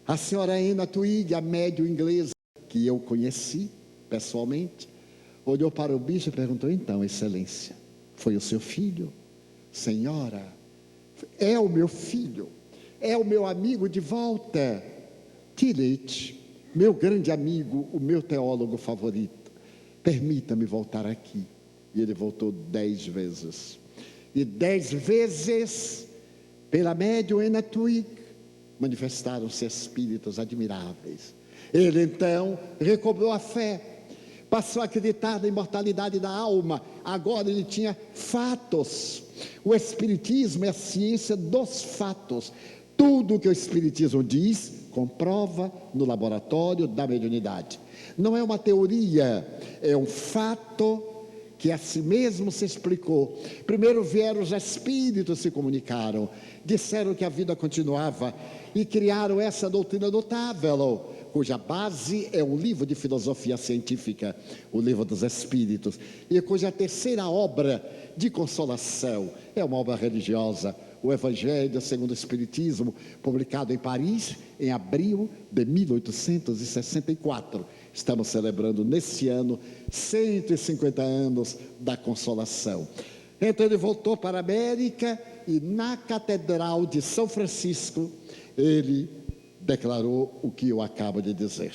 A: a senhora Anna Twigg, a médium inglesa que eu conheci pessoalmente, olhou para o bispo e perguntou: então, excelência, foi o seu filho? Senhora, é o meu filho, é o meu amigo de volta. Tillich, meu grande amigo, o meu teólogo favorito, permita-me voltar aqui. E ele voltou 10 vezes. E 10 vezes, pela médium Anna Twigg, manifestaram-se espíritos admiráveis. Ele então recobrou a fé, passou a acreditar na imortalidade da alma. Agora ele tinha fatos. O espiritismo é a ciência dos fatos. Tudo que o espiritismo diz, comprova no laboratório da mediunidade. Não é uma teoria, é um fato que a si mesmo se explicou. Primeiro vieram os espíritos, se comunicaram, disseram que a vida continuava e criaram essa doutrina notável, cuja base é um livro de filosofia científica, o Livro dos Espíritos, e cuja terceira obra de consolação é uma obra religiosa, o Evangelho segundo o Espiritismo, publicado em Paris em abril de 1864. Estamos celebrando nesse ano 150 anos da Consolação. Então ele voltou para a América e na Catedral de São Francisco ele declarou o que eu acabo de dizer.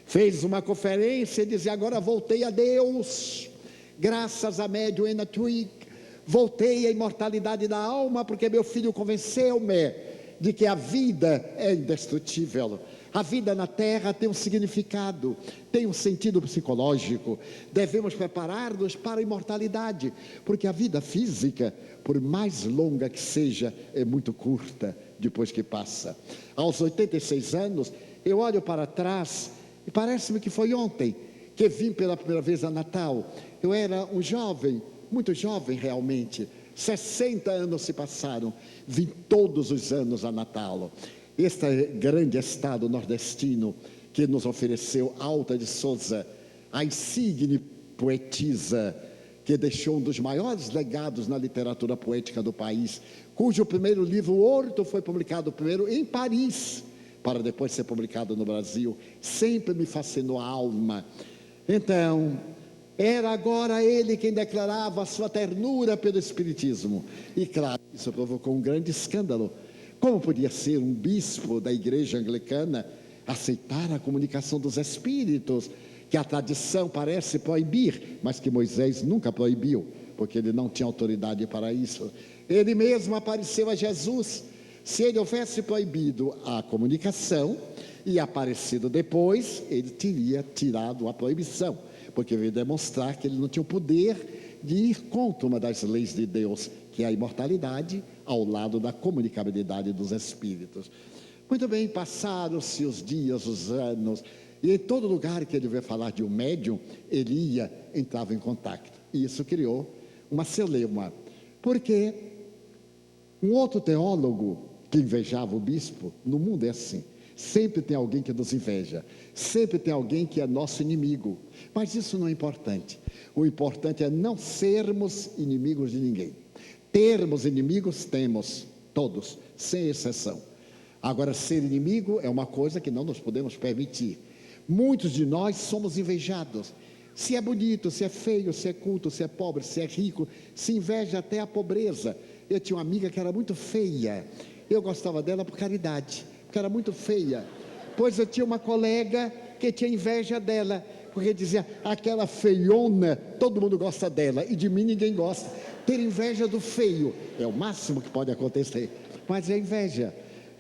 A: Fez uma conferência e dizia: agora voltei a Deus, graças a médium Anna Twigg, voltei à imortalidade da alma, porque meu filho convenceu-me de que a vida é indestrutível. A vida na Terra tem um significado, tem um sentido psicológico. Devemos preparar-nos para a imortalidade, porque a vida física, por mais longa que seja, é muito curta depois que passa. Aos 86 anos, eu olho para trás e parece-me que foi ontem que vim pela primeira vez a Natal. Eu era um jovem, muito jovem realmente, 60 anos se passaram, vim todos os anos a Natal. Este grande estado nordestino que nos ofereceu Alta de Souza, a insigne poetisa que deixou um dos maiores legados na literatura poética do país, cujo primeiro livro, O Horto, foi publicado primeiro em Paris, para depois ser publicado no Brasil, sempre me fascinou a alma. Então, era agora ele quem declarava a sua ternura pelo Espiritismo. E claro, isso provocou um grande escândalo. Como podia ser um bispo da igreja anglicana aceitar a comunicação dos espíritos, que a tradição parece proibir, mas que Moisés nunca proibiu, porque ele não tinha autoridade para isso. Ele mesmo apareceu a Jesus. Se ele houvesse proibido a comunicação e aparecido depois, ele teria tirado a proibição, porque veio demonstrar que ele não tinha o poder de ir contra uma das leis de Deus, que é a imortalidade, ao lado da comunicabilidade dos espíritos. Muito bem, passaram-se os dias, os anos, e em todo lugar que ele veio falar de um médium, ele ia, entrava em contato. E isso criou uma celeuma, porque um outro teólogo que invejava o bispo, no mundo é assim, sempre tem alguém que nos inveja, sempre tem alguém que é nosso inimigo, mas isso não é importante. O importante é não sermos inimigos de ninguém. Termos inimigos, temos, todos, sem exceção. Agora, ser inimigo é uma coisa que não nos podemos permitir. Muitos de nós somos invejados. Se é bonito, se é feio, se é culto, se é pobre, se é rico, se inveja até a pobreza. Eu tinha uma amiga que era muito feia. Eu gostava dela por caridade, porque era muito feia. Pois eu tinha uma colega que tinha inveja dela, porque dizia: aquela feiona, todo mundo gosta dela, e de mim ninguém gosta. Ter inveja do feio é o máximo que pode acontecer, mas é inveja.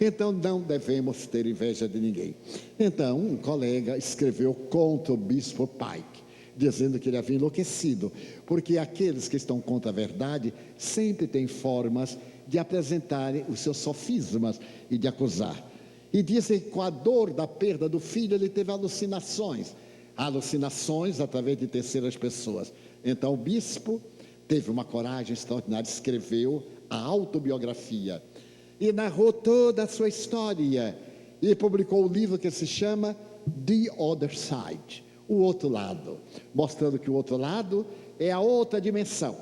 A: Então não devemos ter inveja de ninguém. Então um colega escreveu contra o bispo Pike, dizendo que ele havia enlouquecido, porque aqueles que estão contra a verdade sempre têm formas de apresentarem os seus sofismas e de acusar. E dizem que com a dor da perda do filho ele teve alucinações através de terceiras pessoas. Então o bispo teve uma coragem extraordinária, escreveu a autobiografia e narrou toda a sua história e publicou um livro que se chama The Other Side, o outro lado, mostrando que o outro lado é a outra dimensão.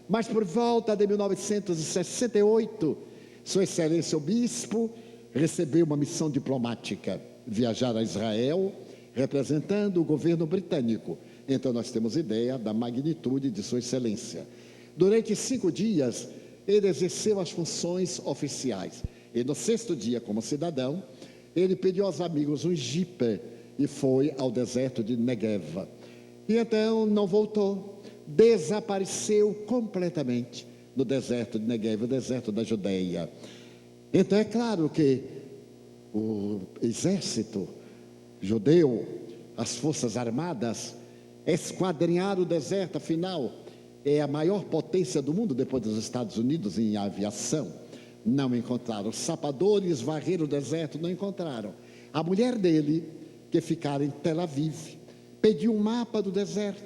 A: Mas por volta de 1968, Sua Excelência o Bispo recebeu uma missão diplomática, viajar a Israel, representando o governo britânico. Então nós temos ideia da magnitude de Sua Excelência. Durante 5 dias, ele exerceu as funções oficiais. E no 6º dia, como cidadão, ele pediu aos amigos um jipe e foi ao deserto de Negev. E então não voltou, desapareceu completamente no deserto de Negev, o deserto da Judeia. Então é claro que o exército judeu, as forças armadas, esquadrinharam o deserto. Afinal, é a maior potência do mundo depois dos Estados Unidos em aviação. Não encontraram. Os sapadores varreram o deserto, não encontraram. A mulher dele, que ficara em Tel Aviv, pediu um mapa do deserto.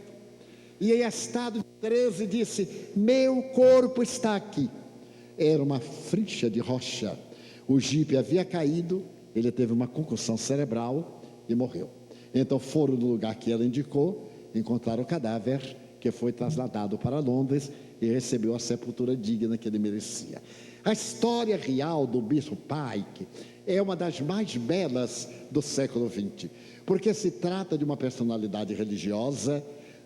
A: E em estado de 13 disse: meu corpo está aqui. Era uma frincha de rocha. O jipe havia caído, ele teve uma concussão cerebral e morreu. Então foram no lugar que ela indicou, encontraram o cadáver, que foi trasladado para Londres e recebeu a sepultura digna que ele merecia. A história real do Bispo Pike é uma das mais belas do século XX, porque se trata de uma personalidade religiosa,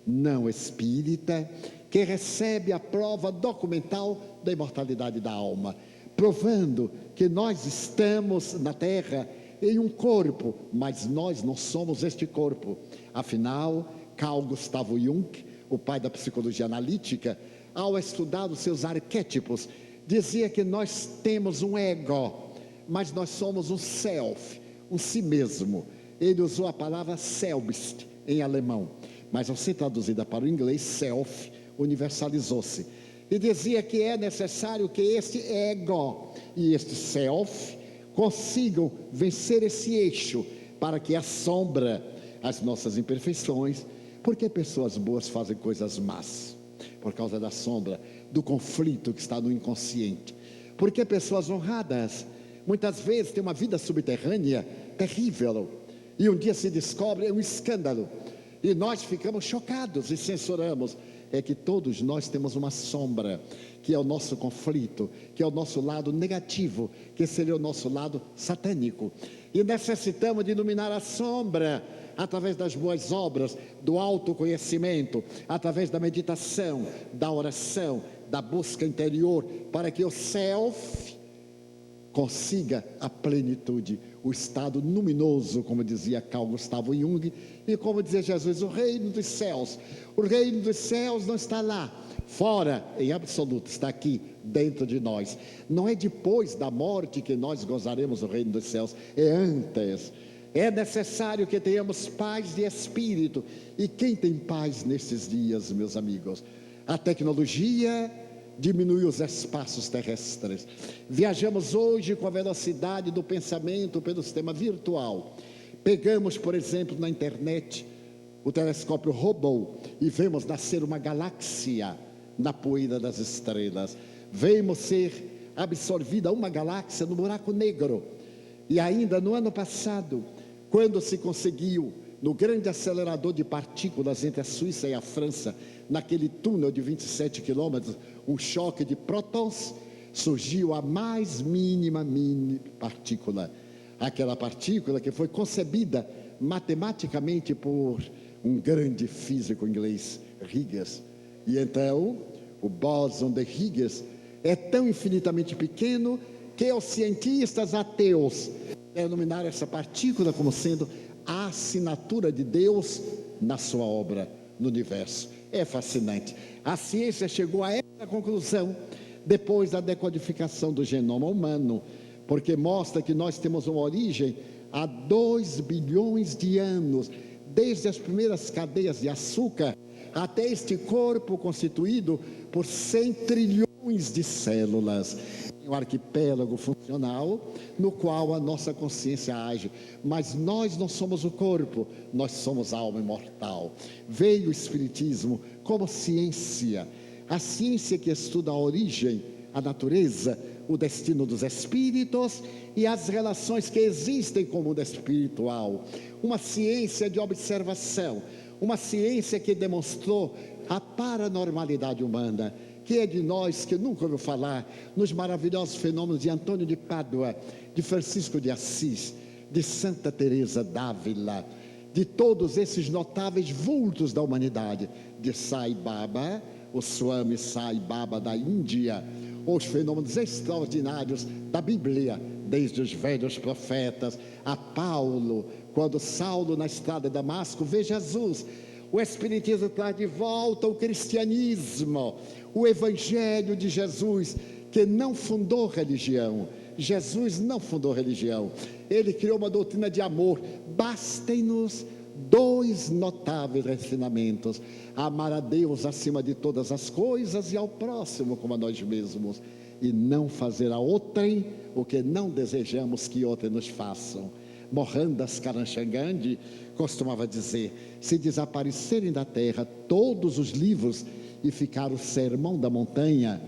A: não espírita, que recebe a prova documental da imortalidade da alma, provando que nós estamos na Terra em um corpo, mas nós não somos este corpo. Afinal, Carl Gustav Jung, o pai da psicologia analítica, ao estudar os seus arquétipos, dizia que nós temos um ego, mas nós somos um self, um si mesmo. Ele usou a palavra selbst em alemão, mas ao ser traduzida para o inglês, self, universalizou-se. E dizia que é necessário que este ego e este self consigam vencer esse eixo, para que a sombra as nossas imperfeições. Porque pessoas boas fazem coisas más? Por causa da sombra, do conflito que está no inconsciente. Porque pessoas honradas muitas vezes têm uma vida subterrânea terrível, e um dia se descobre, é um escândalo, e nós ficamos chocados e censuramos. É que todos nós temos uma sombra, que é o nosso conflito, que é o nosso lado negativo, que seria o nosso lado satânico, e necessitamos de iluminar a sombra através das boas obras, do autoconhecimento, através da meditação, da oração, da busca interior, para que o self consiga a plenitude, o estado luminoso, como dizia Carl Gustav Jung, e como dizia Jesus, o reino dos céus. O reino dos céus não está lá fora, em absoluto, está aqui dentro de nós. Não é depois da morte que nós gozaremos do reino dos céus, é antes. É necessário que tenhamos paz de espírito. E quem tem paz nesses dias, meus amigos? A tecnologia diminui os espaços terrestres. Viajamos hoje com a velocidade do pensamento pelo sistema virtual. Pegamos, por exemplo, na internet o telescópio Hubble e vemos nascer uma galáxia na poeira das estrelas. Vemos ser absorvida uma galáxia no buraco negro. E ainda no ano passado, quando se conseguiu, no grande acelerador de partículas entre a Suíça e a França, naquele túnel de 27 quilômetros, um choque de prótons, surgiu a mais mínima partícula. Aquela partícula que foi concebida matematicamente por um grande físico inglês, Higgs. E então, o bóson de Higgs é tão infinitamente pequeno que os cientistas ateus denominaram essa partícula como sendo a assinatura de Deus na sua obra, no universo. É fascinante. A ciência chegou a essa conclusão depois da decodificação do genoma humano, porque mostra que nós temos uma origem há 2 bilhões de anos, desde as primeiras cadeias de açúcar até este corpo constituído por 100 trilhões de células. Um arquipélago funcional no qual a nossa consciência age, mas nós não somos o corpo, nós somos a alma imortal. Veio o Espiritismo como ciência, a ciência que estuda a origem, a natureza, o destino dos espíritos e as relações que existem com o mundo espiritual. Uma ciência de observação, uma ciência que demonstrou a paranormalidade humana. Quem é de nós que nunca ouviu falar nos maravilhosos fenômenos de Antônio de Pádua, de Francisco de Assis, de Santa Teresa d'Ávila, de todos esses notáveis vultos da humanidade, de Sai Baba, o Swami Sai Baba da Índia, os fenômenos extraordinários da Bíblia, desde os velhos profetas a Paulo, quando Saulo na estrada de Damasco vê Jesus. O Espiritismo traz de volta o cristianismo, o Evangelho de Jesus, que não fundou religião. Jesus não fundou religião, ele criou uma doutrina de amor. Bastem-nos dois notáveis ensinamentos: amar a Deus acima de todas as coisas e ao próximo como a nós mesmos, e não fazer a outrem o que não desejamos que outrem nos façam. Mohandas Karamchand Gandhi costumava dizer: se desaparecerem da terra todos os livros e ficar o Sermão da Montanha,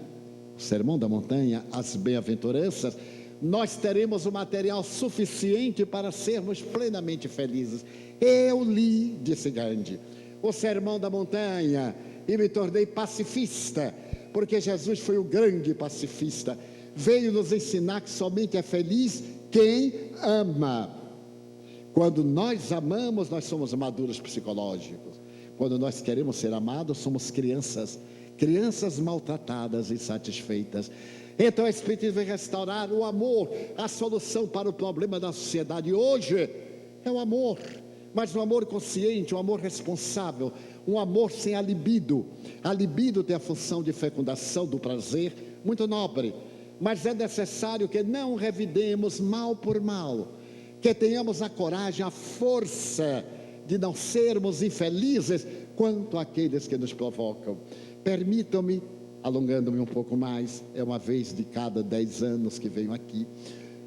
A: as bem-aventuranças, nós teremos o material suficiente para sermos plenamente felizes. Eu li, disse Gandhi, o Sermão da Montanha e me tornei pacifista, porque Jesus foi o grande pacifista. Veio nos ensinar que somente é feliz quem ama. Quando nós amamos, nós somos maduros psicológicos. Quando nós queremos ser amados, somos crianças maltratadas e insatisfeitas. Então o Espiritismo vem restaurar o amor. A solução para o problema da sociedade hoje é o amor, mas um amor consciente, um amor responsável, um amor sem a libido. A libido tem a função de fecundação do prazer, muito nobre, mas é necessário que não revidemos mal por mal, que tenhamos a coragem, a força de não sermos infelizes quanto àqueles que nos provocam. Permitam-me, alongando-me um pouco mais, é uma vez de cada 10 anos que venho aqui,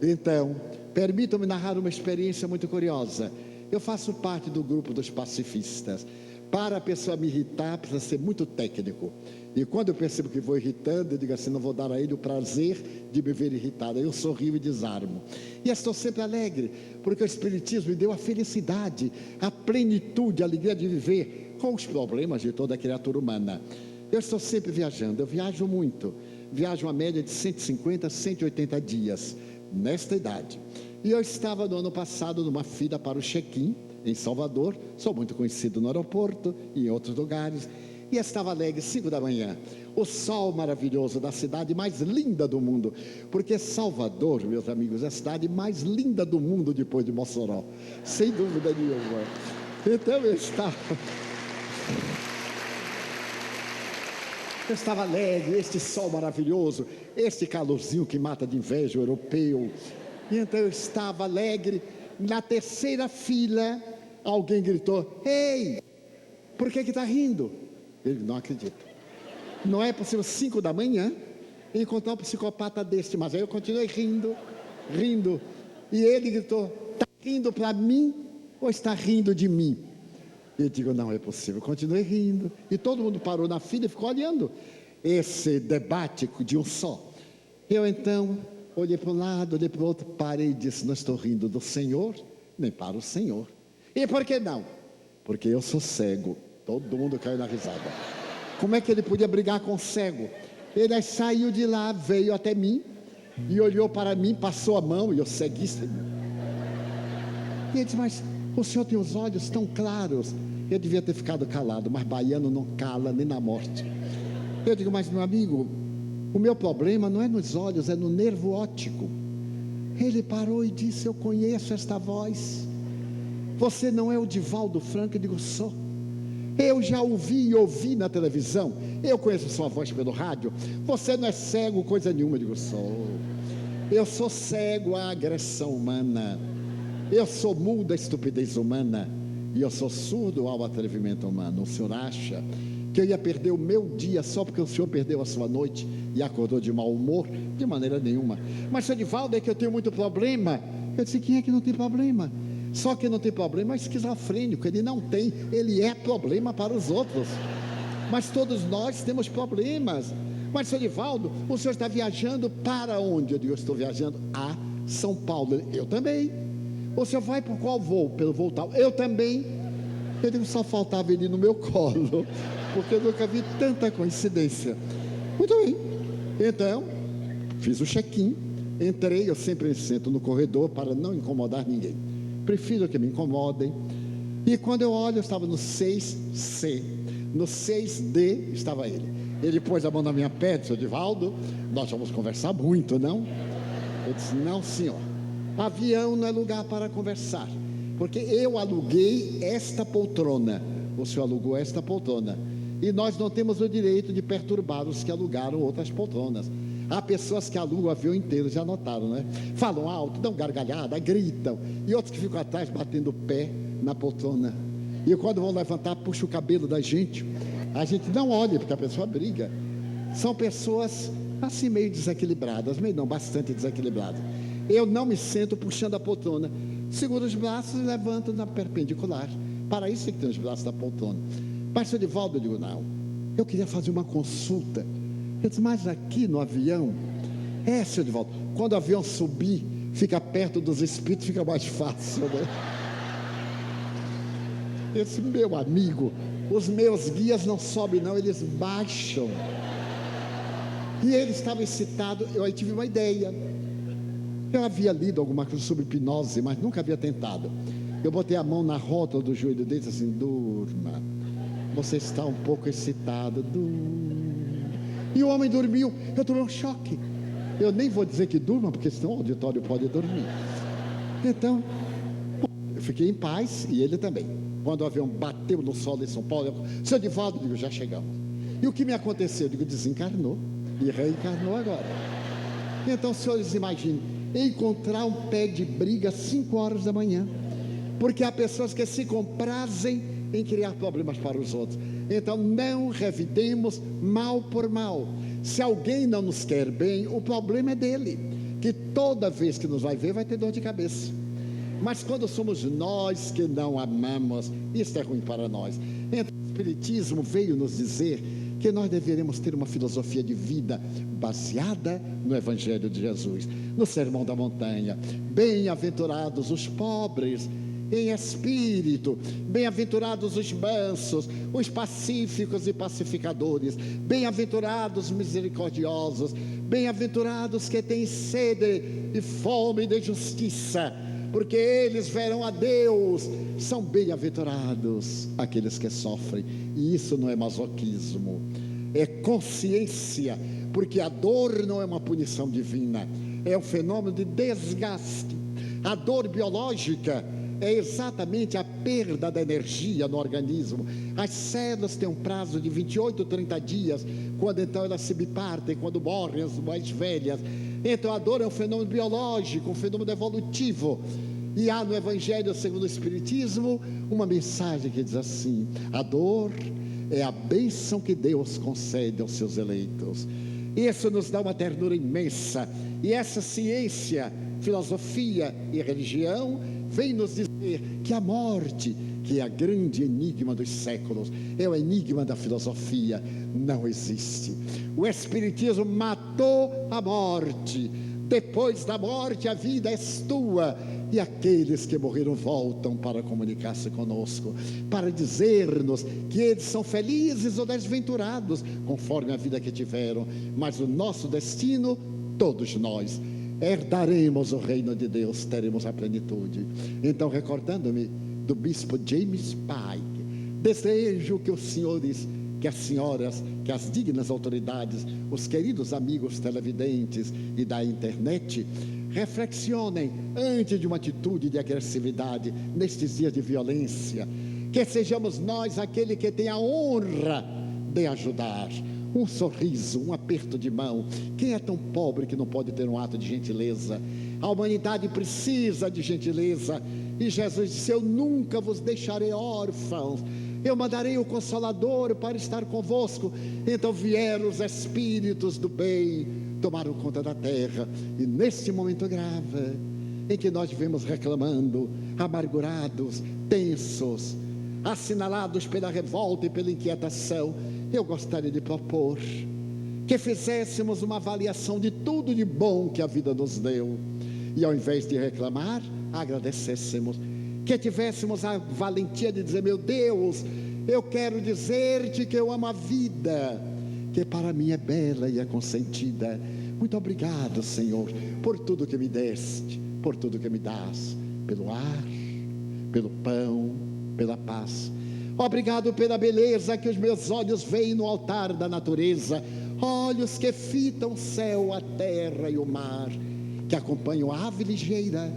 A: então, permitam-me narrar uma experiência muito curiosa. Eu faço parte do grupo dos pacifistas. Para a pessoa me irritar, precisa ser muito técnico. E quando eu percebo que vou irritando, eu digo assim: não vou dar a ele o prazer de me ver irritado. Eu sorrio e desarmo. E estou sempre alegre, porque o Espiritismo me deu a felicidade, a plenitude, a alegria de viver com os problemas de toda a criatura humana. Eu estou sempre viajando, eu viajo muito. Viajo uma média de 150 a 180 dias, nesta idade. E eu estava no ano passado numa fila para o check-in em Salvador, sou muito conhecido no aeroporto e em outros lugares, e estava alegre, 5 da manhã, o sol maravilhoso da cidade mais linda do mundo, porque Salvador, meus amigos, é a cidade mais linda do mundo depois de Mossoró, sem dúvida nenhuma. Então eu estava alegre, este sol maravilhoso, este calorzinho que mata de inveja o europeu. E então eu estava alegre. Na terceira fila, alguém gritou: ei, por que está rindo? Ele: não acredito. Não é possível 5 da manhã encontrar um psicopata deste. Mas aí eu continuei rindo. E ele gritou: está rindo para mim ou está rindo de mim? Eu digo: não é possível. Continuei rindo. E todo mundo parou na fila e ficou olhando esse debate de um só. Eu então olhei para um lado, olhei para o outro, parei e disse: não estou rindo do Senhor, nem para o Senhor. E por que não? Porque eu sou cego. Todo mundo caiu na risada. Como é que ele podia brigar com o cego? Ele saiu de lá, veio até mim e olhou para mim, passou a mão, e eu ceguista. E ele disse: mas o senhor tem os olhos tão claros. Eu devia ter ficado calado, mas baiano não cala nem na morte. Eu digo: mas meu amigo, o meu problema não é nos olhos, é no nervo óptico. Ele parou e disse: eu conheço esta voz. Você não é o Divaldo Franco? Eu digo: sou. Eu já ouvi na televisão. Eu conheço sua voz pelo rádio. Você não é cego, coisa nenhuma. Eu digo: sou. Eu sou cego à agressão humana. Eu sou mudo à estupidez humana. E eu sou surdo ao atrevimento humano. O senhor acha que eu ia perder o meu dia só porque o senhor perdeu a sua noite e acordou de mau humor? De maneira nenhuma. Mas, senhor Divaldo, é que eu tenho muito problema. Eu disse: quem é que não tem problema? Só que não tem problema é esquizofrênico. Ele não tem, ele é problema para os outros. Mas todos nós temos problemas. Mas, senhor Divaldo, o senhor está viajando para onde? Eu digo, eu estou viajando a São Paulo. Eu também. O senhor vai por qual voo? Pelo voo tal. Eu também. Eu digo, só faltava ele no meu colo, porque eu nunca vi tanta coincidência. Muito bem. Então, fiz o check-in, entrei, eu sempre sento no corredor para não incomodar ninguém. Prefiro que me incomodem. E quando eu olho, eu estava no 6C. No 6D estava ele. Ele pôs a mão na minha perna, senhor Divaldo, nós vamos conversar muito, não? Eu disse, não, senhor. Avião não é lugar para conversar, porque eu aluguei esta poltrona, o senhor alugou esta poltrona, e nós não temos o direito de perturbar os que alugaram outras poltronas. Há pessoas que alugam o avião inteiro, já notaram, né? Falam alto, dão gargalhada, gritam, e outros que ficam atrás batendo o pé na poltrona, e quando vão levantar, puxa o cabelo da gente. A gente não olha, porque a pessoa briga. São pessoas assim meio desequilibradas, meio não, bastante desequilibradas. Eu não me sento puxando a poltrona, seguro os braços e levanto na perpendicular. Para isso é que tem os braços da poltrona. Mas, senhor Divaldo, eu digo, não, eu queria fazer uma consulta. Eu disse, mas aqui no avião, senhor Divaldo, quando o avião subir, fica perto dos espíritos, fica mais fácil, né? Esse meu amigo, os meus guias não sobem não, eles baixam. E ele estava excitado, eu aí tive uma ideia. Eu havia lido alguma coisa sobre hipnose, mas nunca havia tentado. Eu botei a mão na rótula do joelho dele e disse assim, durma, você está um pouco excitado, durma. E o homem dormiu, eu tomei um choque. Eu nem vou dizer que durma, porque senão o auditório pode dormir. Então, eu fiquei em paz e ele também. Quando o avião bateu no solo em São Paulo, senhor Divaldo, eu digo, já chegamos. E o que me aconteceu? Eu digo, desencarnou e reencarnou agora. Então, senhores, imaginem, encontrar um pé de briga às 5 horas da manhã, porque há pessoas que se comprazem em criar problemas para os outros. Então, não revidemos mal por mal. Se alguém não nos quer bem, o problema é dele, que toda vez que nos vai ver, vai ter dor de cabeça. Mas quando somos nós que não amamos, isso é ruim para nós. Então, o Espiritismo veio nos dizer que nós deveremos ter uma filosofia de vida baseada no Evangelho de Jesus, no Sermão da Montanha. Bem-aventurados os pobres em espírito, bem-aventurados os mansos, os pacíficos e pacificadores, bem-aventurados os misericordiosos, bem-aventurados que têm sede e fome de justiça, porque eles verão a Deus. São bem-aventurados aqueles que sofrem, e isso não é masoquismo, é consciência, porque a dor não é uma punição divina, é um fenômeno de desgaste. A dor biológica é exatamente a perda da energia no organismo. As células têm um prazo de 28, 30 dias, quando então elas se bipartem, quando morrem as mais velhas. Então a dor é um fenômeno biológico, um fenômeno evolutivo. E há no Evangelho segundo o Espiritismo uma mensagem que diz assim: a dor é a bênção que Deus concede aos seus eleitos. Isso nos dá uma ternura imensa. E essa ciência, filosofia e religião vem nos dizer que a morte, que é a grande enigma dos séculos, é o enigma da filosofia, não existe. O Espiritismo matou a morte. Depois da morte a vida é tua, e aqueles que morreram voltam para comunicar-se conosco, para dizer-nos que eles são felizes ou desventurados conforme a vida que tiveram, mas o nosso destino, todos nós herdaremos o reino de Deus, teremos a plenitude. Então, recordando-me do bispo James Pike, desejo que os senhores, que as senhoras, que as dignas autoridades, os queridos amigos televidentes e da internet, reflexionem antes de uma atitude de agressividade nestes dias de violência, que sejamos nós aquele que tem a honra de ajudar. Um sorriso, um aperto de mão. Quem é tão pobre que não pode ter um ato de gentileza? A humanidade precisa de gentileza, e Jesus disse: eu nunca vos deixarei órfãos, eu mandarei o Consolador para estar convosco. Então vieram os Espíritos do bem, tomaram conta da terra, e neste momento grave, em que nós vivemos reclamando, amargurados, tensos, assinalados pela revolta e pela inquietação, eu gostaria de propor que fizéssemos uma avaliação de tudo de bom que a vida nos deu, e ao invés de reclamar, agradecêssemos, que tivéssemos a valentia de dizer: meu Deus, eu quero dizer-te que eu amo a vida, que para mim é bela e é consentida. Muito obrigado, Senhor, por tudo que me deste, por tudo que me dás, pelo ar, pelo pão, pela paz. Obrigado pela beleza que os meus olhos veem no altar da natureza, olhos que fitam o céu, a terra e o mar, que acompanham a ave ligeira,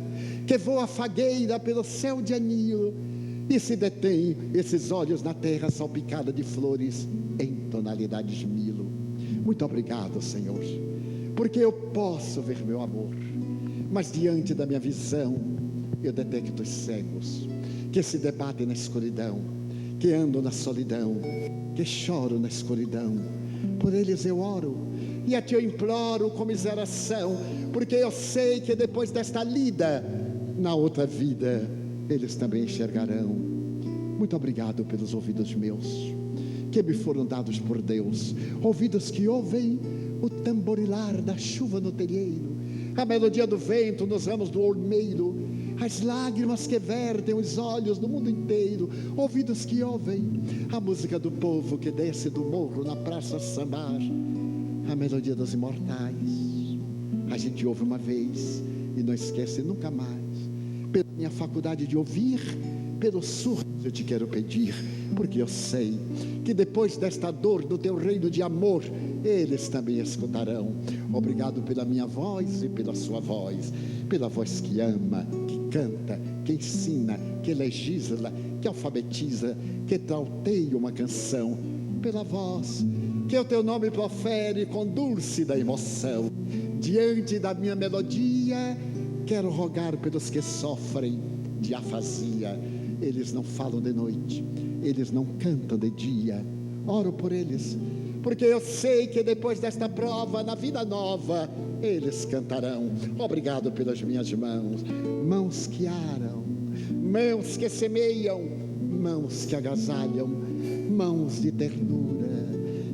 A: que voa fagueira pelo céu de anil, e se detém esses olhos na terra salpicada de flores em tonalidades mil. Muito obrigado, Senhor, porque eu posso ver meu amor, mas diante da minha visão eu detecto os cegos que se debatem na escuridão, que andam na solidão, que choram na escuridão. Por eles eu oro e a ti eu imploro com miseração, porque eu sei que depois desta lida, na outra vida, eles também enxergarão. Muito obrigado pelos ouvidos meus, que me foram dados por Deus, ouvidos que ouvem o tamborilar da chuva no telheiro, a melodia do vento nos ramos do olmeiro, as lágrimas que vertem os olhos do mundo inteiro, ouvidos que ouvem a música do povo que desce do morro na praça sambar, a melodia dos imortais. A gente ouve uma vez e não esquece nunca mais. Pela minha faculdade de ouvir, pelo surdo eu te quero pedir, porque eu sei que depois desta dor do teu reino de amor, eles também escutarão. Obrigado pela minha voz e pela sua voz, pela voz que ama, que canta, que ensina, que legisla, que alfabetiza, que trauteia uma canção, pela voz que o teu nome profere com dúlcida emoção. Diante da minha melodia, quero rogar pelos que sofrem de afasia. Eles não falam de noite, eles não cantam de dia. Oro por eles, porque eu sei que depois desta prova, na vida nova, eles cantarão. Obrigado pelas minhas mãos, mãos que aram, mãos que semeiam, mãos que agasalham, mãos de ternura,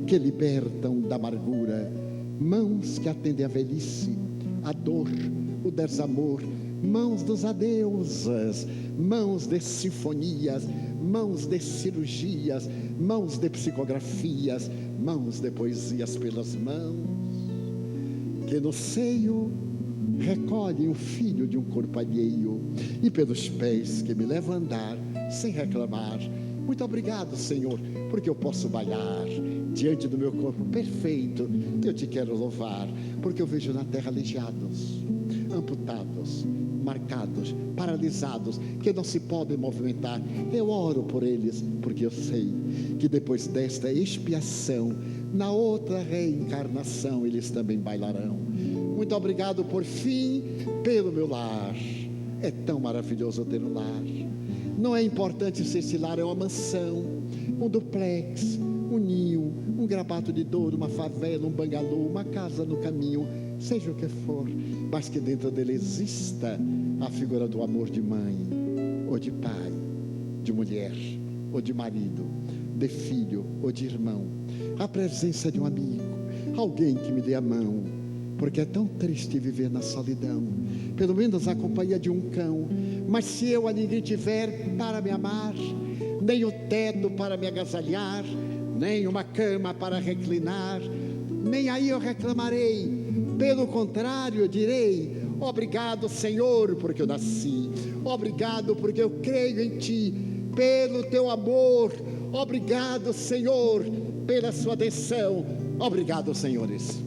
A: que libertam da amargura, mãos que atendem a velhice, a dor, o desamor, mãos dos adeusas, mãos de sinfonias, mãos de cirurgias, mãos de psicografias, mãos de poesias pelas mãos, que no seio recolhem o filho de um corpo alheio, e pelos pés que me levam a andar sem reclamar. Muito obrigado, Senhor, porque eu posso bailar diante do meu corpo perfeito. Eu te quero louvar, porque eu vejo na terra aleijados, amputados, marcados, paralisados, que não se podem movimentar. Eu oro por eles, porque eu sei que depois desta expiação, na outra reencarnação, eles também bailarão. Muito obrigado, por fim, pelo meu lar. É tão maravilhoso ter um lar. Não é importante se esse lar é uma mansão, um duplex, um ninho, um grabato de dor, uma favela, um bangalô, uma casa no caminho, seja o que for, mas que dentro dele exista a figura do amor de mãe, ou de pai, de mulher, ou de marido, de filho, ou de irmão, a presença de um amigo, alguém que me dê a mão, porque é tão triste viver na solidão, pelo menos a companhia de um cão. Mas se eu a ninguém tiver para me amar, nem o teto para me agasalhar, nem uma cama para reclinar, nem aí eu reclamarei. Pelo contrário, eu direi: obrigado, Senhor, porque eu nasci. Obrigado, porque eu creio em Ti, pelo Teu amor. Obrigado, Senhor, pela Sua atenção. Obrigado, senhores.